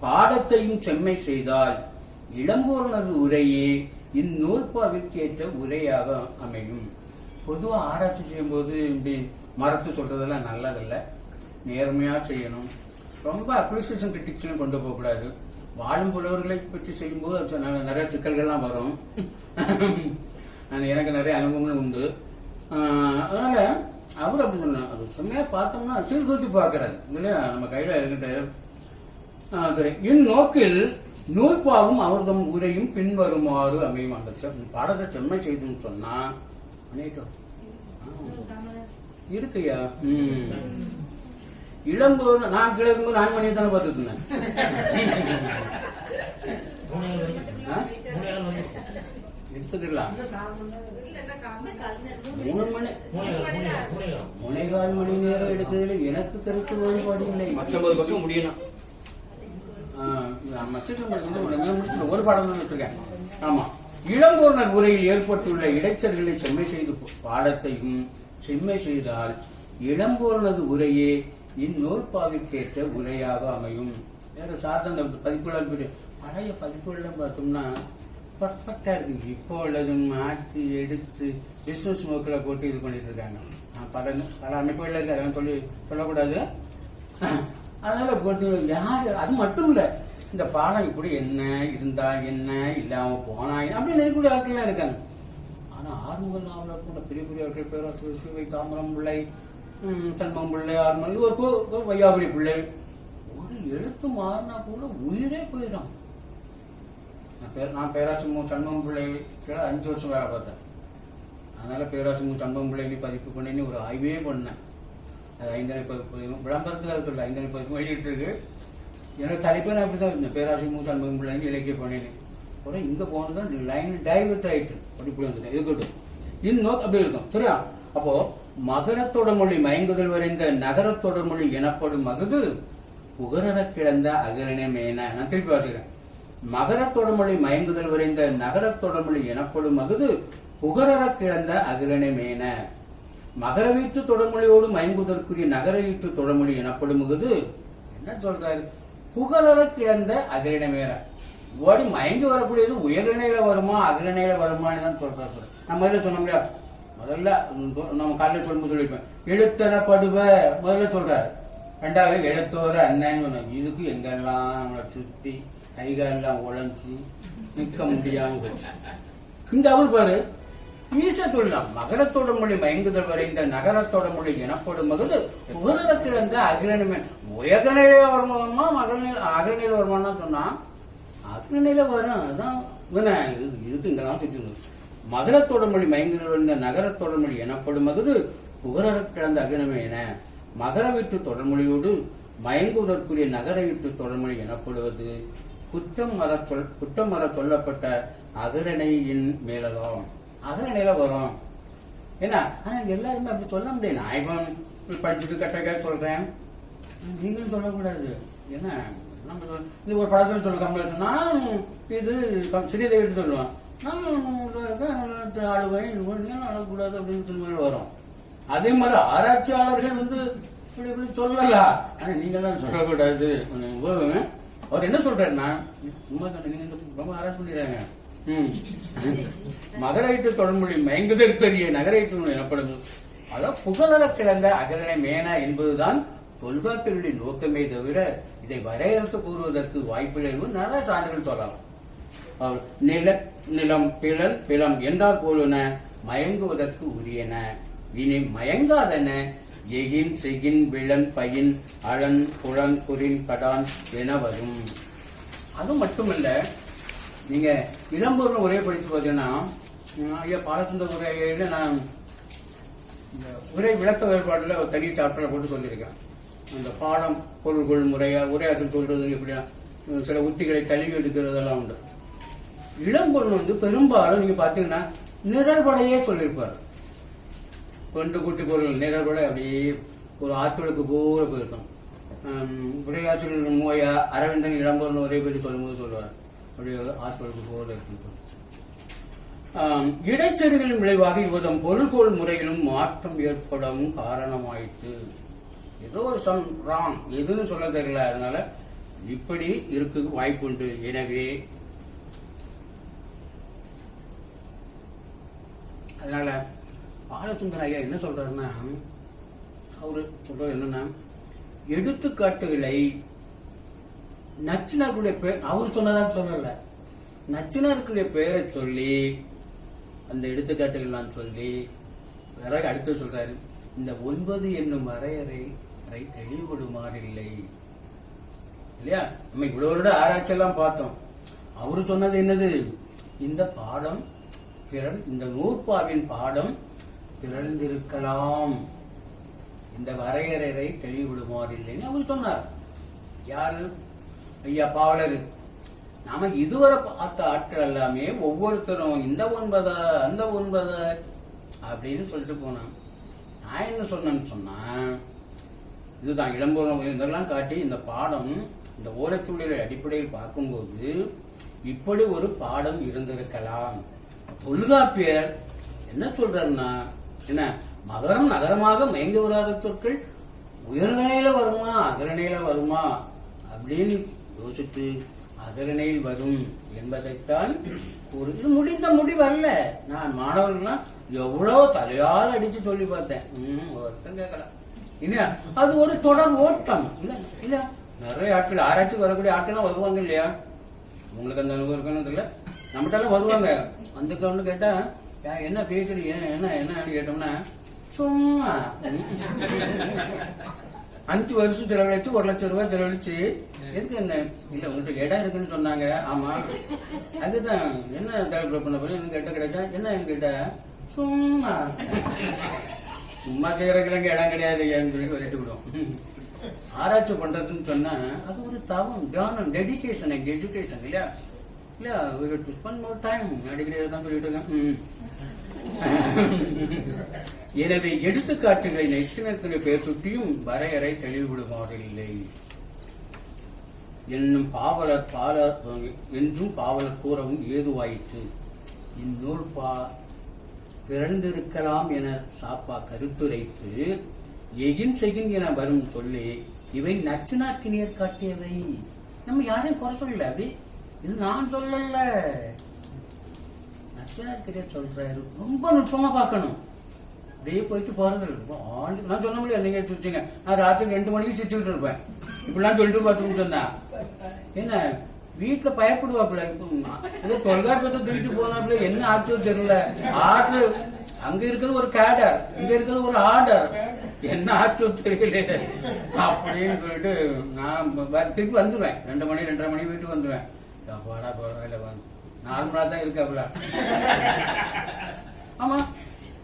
பாடத்தையும் செம்மை செய்தால் இளங்கோர்னர் உரையே இந்நூற்பாவிற்கேற்ற உரையாக அமையும். பொதுவாக ஆராய்ச்சி செய்யும்போது இப்படி மறத்து சொல்றதெல்லாம் நல்லதில்ல. நேர்மையா செய்யணும். ரொம்ப அப்ரிசியேஷன் கிரிட்டிக்ஸ்லாம் கொண்டு போகக்கூடாது. வாழும் புலவர்களை பற்றி செய்யும்போது அது நிறைய சிக்கல்கள்லாம் வரும். எனக்கு நிறைய அனுபவங்களும் உண்டு. அதனால அவர் அப்படி சொன்னார். அது செம்மையா பார்த்தோம்னா சீர்தூக்கி பார்க்கறாரு இல்லையா, நம்ம கையில இருக்கிட்ட. சரி, இந்நோக்கில் நூற்பாவும் அவர்தம் உரையும் பின்வருமாறு அமையும். அந்த பாடத்தை செம்மை செய்துன்னு சொன்னா இருக்குயா. இளம்போது நான் கிழக்கும்போது நான் மணியை தானே பார்த்துட்டு இருந்தேன். எடுத்துக்கலாம் 3 மணி 3.25 மணி நேரம் எடுத்ததில் எனக்கு கருத்து வேறுபாடு இல்லை. 19 பக்கம் முடியணும். ஒரு பாடம் தான் வச்சிருக்கேன். ஆமா, இளங்கோர்னர் உரையில் ஏற்பட்டுள்ள இடைச்சல்களை செம்மை செய்து பாடத்தையும் செம்மை செய்தால் இளங்கோர்னது உரையே இந்நூற்பாவிற்கேற்ற உரையாக அமையும். வேற சாதாரண பதிப்புகள் பழைய பதிப்புகள் பார்த்தோம்னா பர்ஃபெக்டா இருக்கு. இப்போ உள்ளது மாற்றி எடுத்து பிசினஸ் நோக்கில் போட்டு இது பண்ணிட்டு இருக்காங்க. பல அமைப்புகள் இருக்கு, அதெல்லாம் சொல்லக்கூடாது. அதனால போட்டு யாரு, அது மட்டும் இல்ல, இந்த பாடம் இப்படி என்ன இருந்தா என்ன இல்லாம போனா அப்படின்னு நினைக்கக்கூடிய ஆட்கள் இருக்காங்க. ஆனா ஆறுமுக நாவலர் கூட பெரிய பெரிய ஆட்கள் பேராசிரியர் சிவை காமரம் பிள்ளை, தன்மம் பிள்ளை, ஆறுமல், ஒரு வையாபுரி பிள்ளை, ஒரு எழுத்து மாறினா கூட உயிரே போயிடும். நான் பேராசிரியர் சண்முகம் பிள்ளை 5 வருஷம் வேலை பார்த்தேன். அதனால பேராசிரியர் சண்முகம் பிள்ளை பதிப்பு பண்ணின்னு ஒரு ஆய்வே பண்ணேன். அது 5 விளம்பரத்தில் இருக்கிற 5 பதிப்பு வெளியிட்டு இருக்கு. எனக்கு தலைப்பே நான் அப்படிதான் இருந்தேன், பேராசிரியர் சண்முகம் பிள்ளை இலக்கிய பண்ணினேன். கூட இங்க போனதான் லைன் டைவர்ட் ஆயிட்டு அப்படி வந்துட்டேன். இருக்கட்டும், இன்னும் அப்படி இருக்கும். சரியா? அப்போ மகரத்தோட மொழி மயங்குதல் வரைந்த நகரத்தோட மொழி எனப்படும் மகுது புகரற கிடந்த அகரணமேன. நான் திருப்பி வாசிக்கிறேன். மகரத்தோட மொழி மயங்குதல் வரைந்த நகரத்தோட மொழி எனப்படும் மகுது புகரற கிடந்த அகரணமேன. மகர வீட்டு தொடர்மொழியோடு மயங்குதற்குரிய நகர வீட்டு தொடர்மொழி எனப்படும் மகுது என்ன சொல்றாரு? புகரற கிடந்த அகரணமேன. ஓடி மயங்கி வரக்கூடியது உயர்நிலையில வருமா அகரணையில வருமானு தான் சொல்றாரு. நம்ம முதல்ல சொன்ன முடியாது. முதல்ல நம்ம காலையில் சொல்லும்போது சொல்லிப்பேன், எழுத்தனப்படுவ முதல்ல சொல்றாரு. 2வது எழுத்தோர அண்ணன்னு சொன்னாங்க. இதுக்கு எங்கெல்லாம் நம்மளை சுத்தி கைகாலெல்லாம் உழைஞ்சி நிற்க முடியாம போச்சு. இந்த அவள் பாரு ஈச சொல்லலாம். மகரத்தோட மொழி மயங்குதல் வரைந்த நகரத்தோட மொழி எனப்படும் போது புகழத்திலிருந்த அகிரணிமை உயர்நிலையில வருமானமா அகிரநிலையில வருமானா சொன்னா அகிரநிலையில வரும். அதான் இதுக்கு இங்கெல்லாம் சுற்றி மகரத்தோட மொழி மயங்குதல் வரைந்த நகரத்தோட மொழி எனப்படும் போது புகழ கிடந்த அகிரமை என மகர வீட்டு தொடர்மொழியோடு மயங்குவதற்குரிய நகர வீட்டு தொடர்மொழி எனப்படுவது குற்றம் மர சொல்லப்பட்ட அகரணையின் மேலதான். அகரணையில வரும். ஏன்னா ஆனா எல்லாருமே அப்படி சொல்ல முடியாது. நான் இப்போ படிச்சுட்டு கட்டக்கா சொல்றேன், நீங்களும் சொல்லக்கூடாது. ஏன்னா நம்ம இது ஒரு படத்துல சொல்ல கம்பளம் சொன்னா இது ஸ்ரீதேவி சொல்லுவான், நான் ஆளுவேன் அழக்கூடாது அப்படின்னு சொல்லி வரும். அதே மாதிரி ஆராய்ச்சியாளர்கள் இப்படி இப்படி சொல்லலாம், ஆனா நீங்கெல்லாம் சொல்லக்கூடாது. அவர் என்ன சொல்றாருன்னா சும்மா நீங்க ரொம்ப ஆராய்ச்சி பண்ணிடுறாங்க. மகரைட்டு தொடர்மொழி மயங்குதற்கரிய நகரைட்டு எனப்படுது. அதான் புகழற கிடந்த அகரணை மேனா என்பதுதான் தொல்காப்பியருடைய நோக்கமே தவிர இதை வரையறுத்து கூறுவதற்கு வாய்ப்பில்லை. நிறைய சான்றுகள் சொல்லலாம். நிலம் பிளன் பிளம் என்றால் போலுன மயங்குவதற்கு உரியன, இனி மயங்காதன எகின் செகின் விளன் பயின் அழன் குழன் குறின் கடான் என வரும். அது மட்டுமல்ல, நீங்க இளம்பூர்ல உரையை படித்து பார்த்தீங்கன்னா ஐயா பாலசுந்தர் உரையில நான் இந்த உரை விளக்க வேறுபாடுல ஒரு தனி சாப்டரை போட்டு சொல்லியிருக்கேன். அந்த பாடம் பொருள்கொள் முறையா உரையாற்றல் சொல்றது எப்படியா சில உத்திகளை தழுவி எடுக்கிறதெல்லாம் உண்டு. இளம்பொருள் பெரும்பாலும் நீங்க பாத்தீங்கன்னா நிழல்படையே சொல்லியிருப்பாரு. 2 கூட்டி பொருள் நிழல்படை அப்படியே ஒரு ஆற்றலுக்கு போல போயிருக்கும். உரையாற்றல் மோயா அரவிந்தன் இளம்பொருள் உரை பற்றி சொல்லும்போது சொல்லுவார், ஆற்றலுக்கு போல இருக்கும். இடைச்செருகளின் விளைவாக இவதம் பொருள்கோள் முறையிலும் மாற்றம் ஏற்படவும் காரணமாயிற்று. ஏதோ ஒரு ராங் எதுன்னு சொல்ல தெரியல, அதனால இப்படி இருக்கு வாய்ப்பு உண்டு. எனவே அதனால பாலசுந்தர ஐயா என்ன சொல்றாருன்னா, அவரு சொல்றாரு என்னன்னா, எடுத்துக்காட்டுகளை நச்சினாருடைய பேர் அவர் சொன்னதாக சொல்லல, நச்சினாருக்குடைய பெயரை சொல்லி அந்த எடுத்துக்காட்டுகள்லாம் சொல்லி பிறகு அடுத்து சொல்றாரு, இந்த 9 என்னும் வரையறை தெளிவுபடுமாறில்லை இல்லையா. நம்ம இவ்வளவு வருட ஆராய்ச்சி எல்லாம் பார்த்தோம். அவரு சொன்னது என்னது, இந்த பாடம் இந்த நூற்பாவின் பாடம் பிறந்திருக்கலாம், இந்த வரையறை தெளிவுபடுமாறில்லைன்னு அவர் சொன்னார். யாரு? ஐயா பாவலர். நாம இதுவரை பார்த்த ஆட்கள் எல்லாமே ஒவ்வொருத்தரும் இந்த 9 அந்த 9 அப்படின்னு சொல்லிட்டு போனான். நான் என்ன சொன்னேன்னு சொன்னா, இதுதான் இளம்பூர்ணம் இதெல்லாம் காட்டி இந்த பாடம் இந்த ஓலைச்சுவடிகளை அடிப்படையில் பார்க்கும்போது இப்படி ஒரு பாடம் இருந்திருக்கலாம். தொல்காப்பியர் என்ன சொல்றாருன்னா, என்ன மகரம் நகரமாக மயங்க வராத சொற்கள் உயர்நிலையில வருமா அகரணையில வருமா அப்படின்னு யோசித்து அகரணையில் வரும் என்பதைத்தான் ஒரு இது முடிந்த முடிவு அல்ல. நான் மாணவர்கள்லாம் எவ்வளவு தலையால் அடிச்சு சொல்லி பார்த்தேன், ஒருத்தன் கேட்கல. இல்லையா, அது ஒரு தொடர் ஓட்டம் இல்ல இல்ல. நிறைய ஆட்கள் ஆராய்ச்சி வரக்கூடிய ஆட்கள் வருவாங்க இல்லையா, உங்களுக்கு அந்த அனுபவம் இருக்கணும் இல்ல, நம்மகிட்ட வருவாங்க. வந்து கேட்டா என்ன பேசுறீங்க என்ன என்ன கேட்டோம்னா, சும்மா 5 வருஷம் செலவழிச்சு 1 லட்சம் ரூபாய் செலவழிச்சு எதுக்கு என்ன இல்ல உங்கள்கிட்ட இடம் இருக்குன்னு சொன்னாங்க. ஆமா அதுதான் என்ன தலைப்பு பண்ண போது என்ன கேட்ட கிடைச்சா என்ன கேட்ட சும்மா சும்மா செய்யறதுக்கு இடம் கிடையாது சொல்லி விரட்டி விடுவோம். ஆராய்ச்சி பண்றதுன்னு சொன்னா அது ஒரு தவம், தியானம், டெடிகேஷன், எஜுகேஷன் இல்லையா இல்ல. ஸ்பெண்ட் மோர் டைம் அடிக்கடி தான் சொல்லிட்டு இருக்கேன். எனவே எடுத்துக்காட்டுகளை நெற்றினத்தினுடைய பெயர் சுற்றியும் வரையறை தெளிவுபடுமாறில்லை என்னும் என்றும் பாவலர் கூறவும் ஏதுவாயிற்று. இந்நூல் பிறந்திருக்கலாம் என சாப்பா கருத்துரைத்து எகின் செகின் என வரும் சொல்லி இவை நச்சினார்க்கினியர் காட்டியவை. நம்ம யாரையும் குறை சொல்லல, அப்படி இது நான் சொல்லல, நச்சினார்க்கினியர் சொல்றாரு. ரொம்ப நுட்பமா பார்க்கணும், அப்படியே போயிட்டு போறது. நான் சொன்ன முடியாது, நீங்க சிரிச்சீங்க. நான் ராத்திரி 2 மணிக்கு சிரிச்சுட்டு இருப்பேன். இப்படிலாம் சொல்லிட்டு பார்த்துன்னு சொன்னா என்ன வீட்டுல பயப்படுவாப்புல. ஏதோ தொல்காப்பியத்தை தூக்கிட்டு போனாப்புல என்ன ஆச்சோ தெரியல. ஆர்டர் அங்க இருக்கிறது ஒரு கேடர், இங்க இருக்கிறது ஒரு ஆர்டர், என்ன ஆச்சோ தெரியல அப்படின்னு சொல்லிட்டு நான் திருப்பி வந்துடுவேன். 2 மணி 2:30 மணி வீட்டுக்கு வந்துடுவேன். போடா போட நார்மலா தான் இருக்காப்புல. ஆமா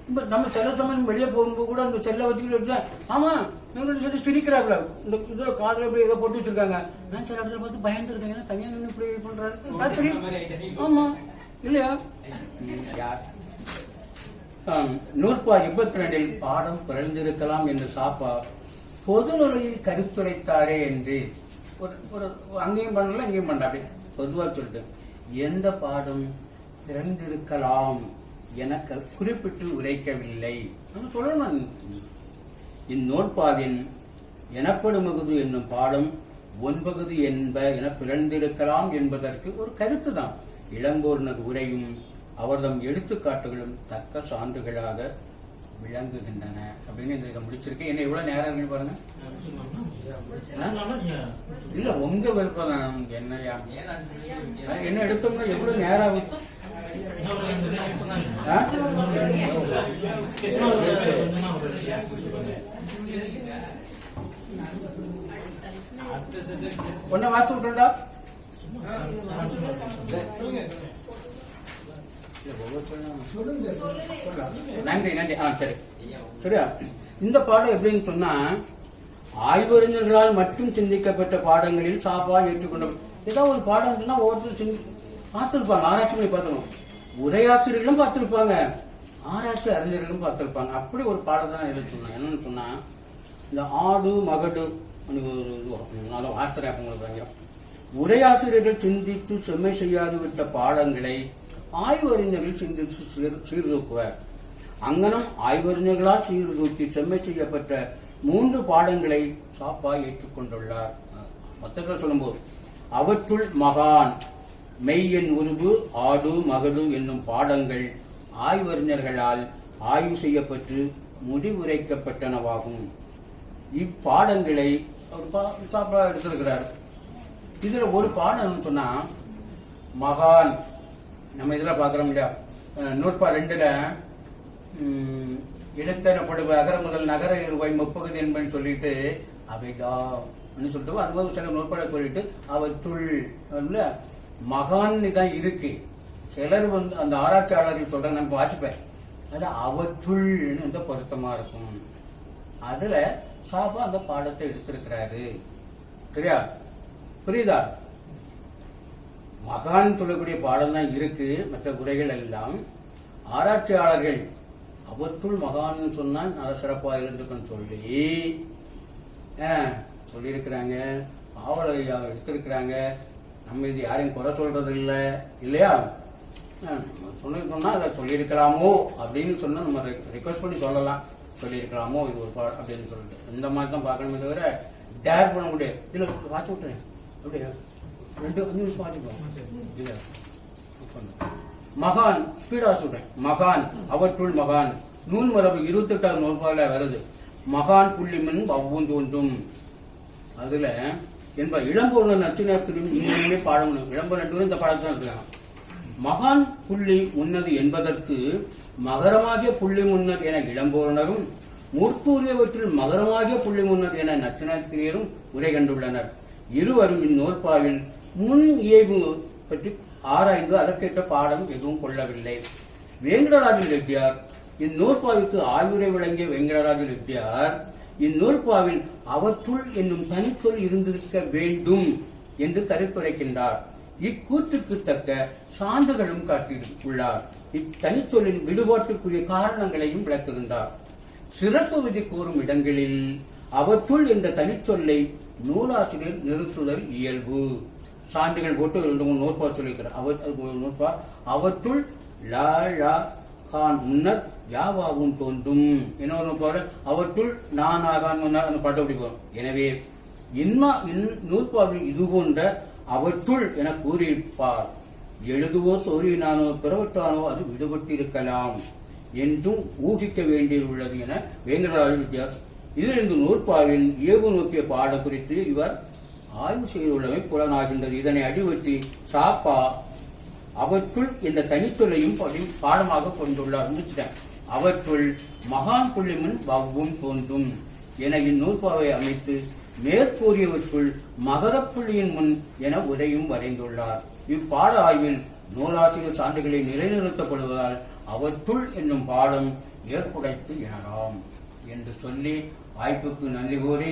இப்ப நம்ம சில சமயம் வெளியே போகும்போது கூட அந்த செல்ல வச்சுக்கிட்டு ஆமா எங்களுக்கு சொல்லி சிரிக்கிறாப்புல. இந்த இதுல காதல போய் ஏதோ போட்டு வச்சிருக்காங்க. நான் சில இடத்துல பார்த்து பயந்து இருக்கேன், ஏன்னா தனியா நின்று இப்படி பண்றாரு. ஆமா இல்லையா. நூற்பா 22 பாடம் பிறந்திருக்கலாம் என்று சாப்பா பொது நுழையில் கருத்துரைத்தாரே என்று ஒரு அங்கேயும் பண்ணல இங்கேயும் பண்ண அப்படி பொதுவா சொல்லிட்டு எந்த பாடம் பிறந்திருக்கலாம் எனக்கு குறிப்பிட்டு உரைக்கவில்லை சொல்லணும். இந்நூற்பாவின் எனப்படுமகுது என்னும் பாடம் 9 என்ப என பிறந்திருக்கலாம் என்பதற்கு ஒரு கருத்து தான். இளங்கோர்னர் உரையும் அவர்தம் எடுத்துக்காட்டுகளும் தக்க சான்றுகளாக விளங்குகின்றன அப்படின்னு இந்த முடிச்சிருக்கேன். என்ன எவ்வளவு நேரம் இருக்குன்னு பாருங்க. இல்ல உங்க விருப்பம் என்னையா என்ன எடுத்தோம்னா எவ்வளவு நேரம் ஆகும். ஒன்ன வாட்சி விட்டுண்டா நன்றி நன்றி. சரி சரியா. இந்த பாடம் எப்படின்னு சொன்னா ஆய்வறிஞர்களால் மட்டும் சிந்திக்கப்பட்ட பாடங்களில் சாப்பா ஏற்றுக்கொண்ட ஏதாவது ஒரு பாடம் சொன்னா ஒவ்வொருத்தரும் பார்த்திருப்பாங்க, ஆராய்ச்சி பண்ணி பார்த்துக்கணும். உரையாசிரியர்களும் பார்த்திருப்பாங்க, ஆராய்ச்சி அறிஞர்களும் பார்த்திருப்பாங்க. அப்படி ஒரு பாடத்தை நான் எழுத சொன்னேன். என்னன்னு சொன்னா இந்த ஆடு மகடு ஆசிரியர் உரையாசிரியர்கள் சிந்தித்து செம்மை செய்யாது விட்ட பாடங்களை ஆய்வறிஞர்கள் சிந்தித்து சீர்தூக்குவர். அங்கனம் ஆய்வறிஞர்களால் சீர்தூக்கி செம்மை செய்யப்பட்ட 3 பாடங்களை சாப்பா ஏற்றுக்கொண்டுள்ளார். மொத்தத்தில் சொல்லும்போது அவற்றுள் மகான், மெய்யென் உருவு, ஆடு மகடு என்னும் பாடங்கள் ஆய்வறிஞர்களால் ஆய்வு செய்யப்பட்டு முடிவுரைக்கப்பட்டனவாகும். இப்பாடங்களை அவர் எடுத்திருக்கிறார். இதுல ஒரு பாடம் சொன்னா மகான், நம்ம இதுல பாக்குறோம் இல்லையா, நூற்பா 2ல இடத்தனப்படுவ அகர முதல் நகர இருவாய் முப்பகுதி என்பன்னு சொல்லிட்டு அவைதான் சொல்லிட்டு அது மாதிரி சில நூற்பாட சொல்லிட்டு அவற்றுள் மகான் தான் இருக்கு. சிலர் அந்த ஆராய்ச்சியாளர்கள் சொல்றாங்க, நம்ம வாசிப்பேன், அது அவற்றுள் பொருத்தமா இருக்கும். அதுல சாபா அந்த பாடத்தை எடுத்திருக்கிறாரு. சரியா? புரியுதா? மகான் சொல்லக்கூடிய பாடம் தான் இருக்கு, மற்ற உரைகள் எல்லாம் ஆராய்ச்சியாளர்கள் அவற்றுள் மகான் சொன்னா சிறப்பாக இருந்துக்குன்னு சொல்லி சொல்லியிருக்கிறாங்க. பாவலரையா எடுத்திருக்கிறாங்க. நம்ம இது யாரையும் குறை சொல்றது இல்லை இல்லையா? சொன்னா அதை சொல்லியிருக்கலாமோ அப்படின்னு சொன்னா நம்ம ரிக்வஸ்ட் பண்ணி சொல்லலாம், சொல்லியிருக்கலாமோ இது ஒரு அப்படின்னு சொல்லிட்டு இந்த மாதிரி தான் பார்க்கணுமே தவிர டேர் பண்ண முடியாது. இல்ல வாட்சி விட்டுறேன் அப்படியே 2 நிமிஷம் வாட்சிக்கோ. மகான் ஸ்பீடா சொல்றேன். மகான் அவற்றுள் மகான் நூல் மரபு 28வது நூற்பால வருது. மகான் புள்ளிமின் அவ்வும் தோன்றும். அதுல என்ப இளம்பொருள் நச்சினத்திலும் இன்னுமே பாடம் இளம்பொருள் நட்டு இந்த பாடத்தான் இருக்காங்க. மகான் புள்ளி முன்னது என்பதற்கு மகரமாகிய புள்ளி முன்னர் என இளம்பொருணரும் முற்கூறியவற்றில் மகரமாகிய புள்ளி முன்னர் என நச்சினாத்திரியரும் உரை கண்டுள்ளனர். இருவரும் இந்நூற்பாவில் முன் இயல்பு பற்றி ஆராய்ந்து அதற்கேற்ற பாடம் எதுவும் கொள்ளவில்லை. வேங்கடராஜ ரெட்டியார் இந்நூற்பாவிற்கு ஆய்வுரை வழங்கிய வெங்கடராஜ ரெட்டியார் இந்நூற்பாவில் அவற்றுள் என்னும் தனிச்சொல் இருந்திருக்க வேண்டும் என்று கருத்துரைக்கின்றார். இக்கூற்றுக்கு தக்க சான்றுகளும் காட்டியுள்ளார். இத்தனிச்சொல்லின் விடுபாட்டுக்குரிய காரணங்களையும் விளக்குகின்றார். சிறப்பு விதி கூறும் இடங்களில் அவற்றுள் என்ற தனிச்சொல்லை நூலாசிரியர் நிறுத்துதல் இயல்பு. சான்றுகள் போட்டு 2-3 நூற்பா சொல்லியிருக்கிறார். அவற்றுள் முன்னர் யாவாவும் தோன்றும். இன்னொரு அவற்றுள் நானாகான் முன்னர் பாட்டு அப்படி போகும். எனவே நூற்பாவில் இது போன்ற அவற்றுள் என கூறியிருப்பார். எழுதுவோர் சோழியினானோ பிறவற்றானோ அது விடுபட்டிருக்கலாம் என்றும் ஊகிக்க வேண்டியுள்ளது என வேங்கடராஜ வித்தியாஸ் இதிலிருந்து நூற்பாவின் இயல்பு நோக்கிய பாடம் குறித்து இவர் ஆய்வு செய்துள்ளமை புலனாகின்றது. இதனை அடிவற்றி சாப்பா அவற்றுள் என்ற தனிச்சொல்லையும் பாடமாக கொண்டுள்ளார். அவற்றுள் மகான் புள்ளிமின் வவ்வும் தோன்றும் என இந்நூற்பாவை அமைத்து மேற்கூறியவற்றுள் மகரப்புள்ளியின் முன் என உரையும் வரைந்துள்ளார். இப்பாட ஆய்வில் நூலாசிரியர் சான்றுகளை நிலைநிறுத்தப்படுவதால் அவற்றுள் என்னும் பாடம் ஏற்புடைத்து எனலாம் என்று சொல்லி வாய்ப்புக்கு நன்றி கூறி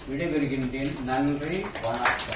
விடைபெறுகின்றேன். நன்றி, வணக்கம்.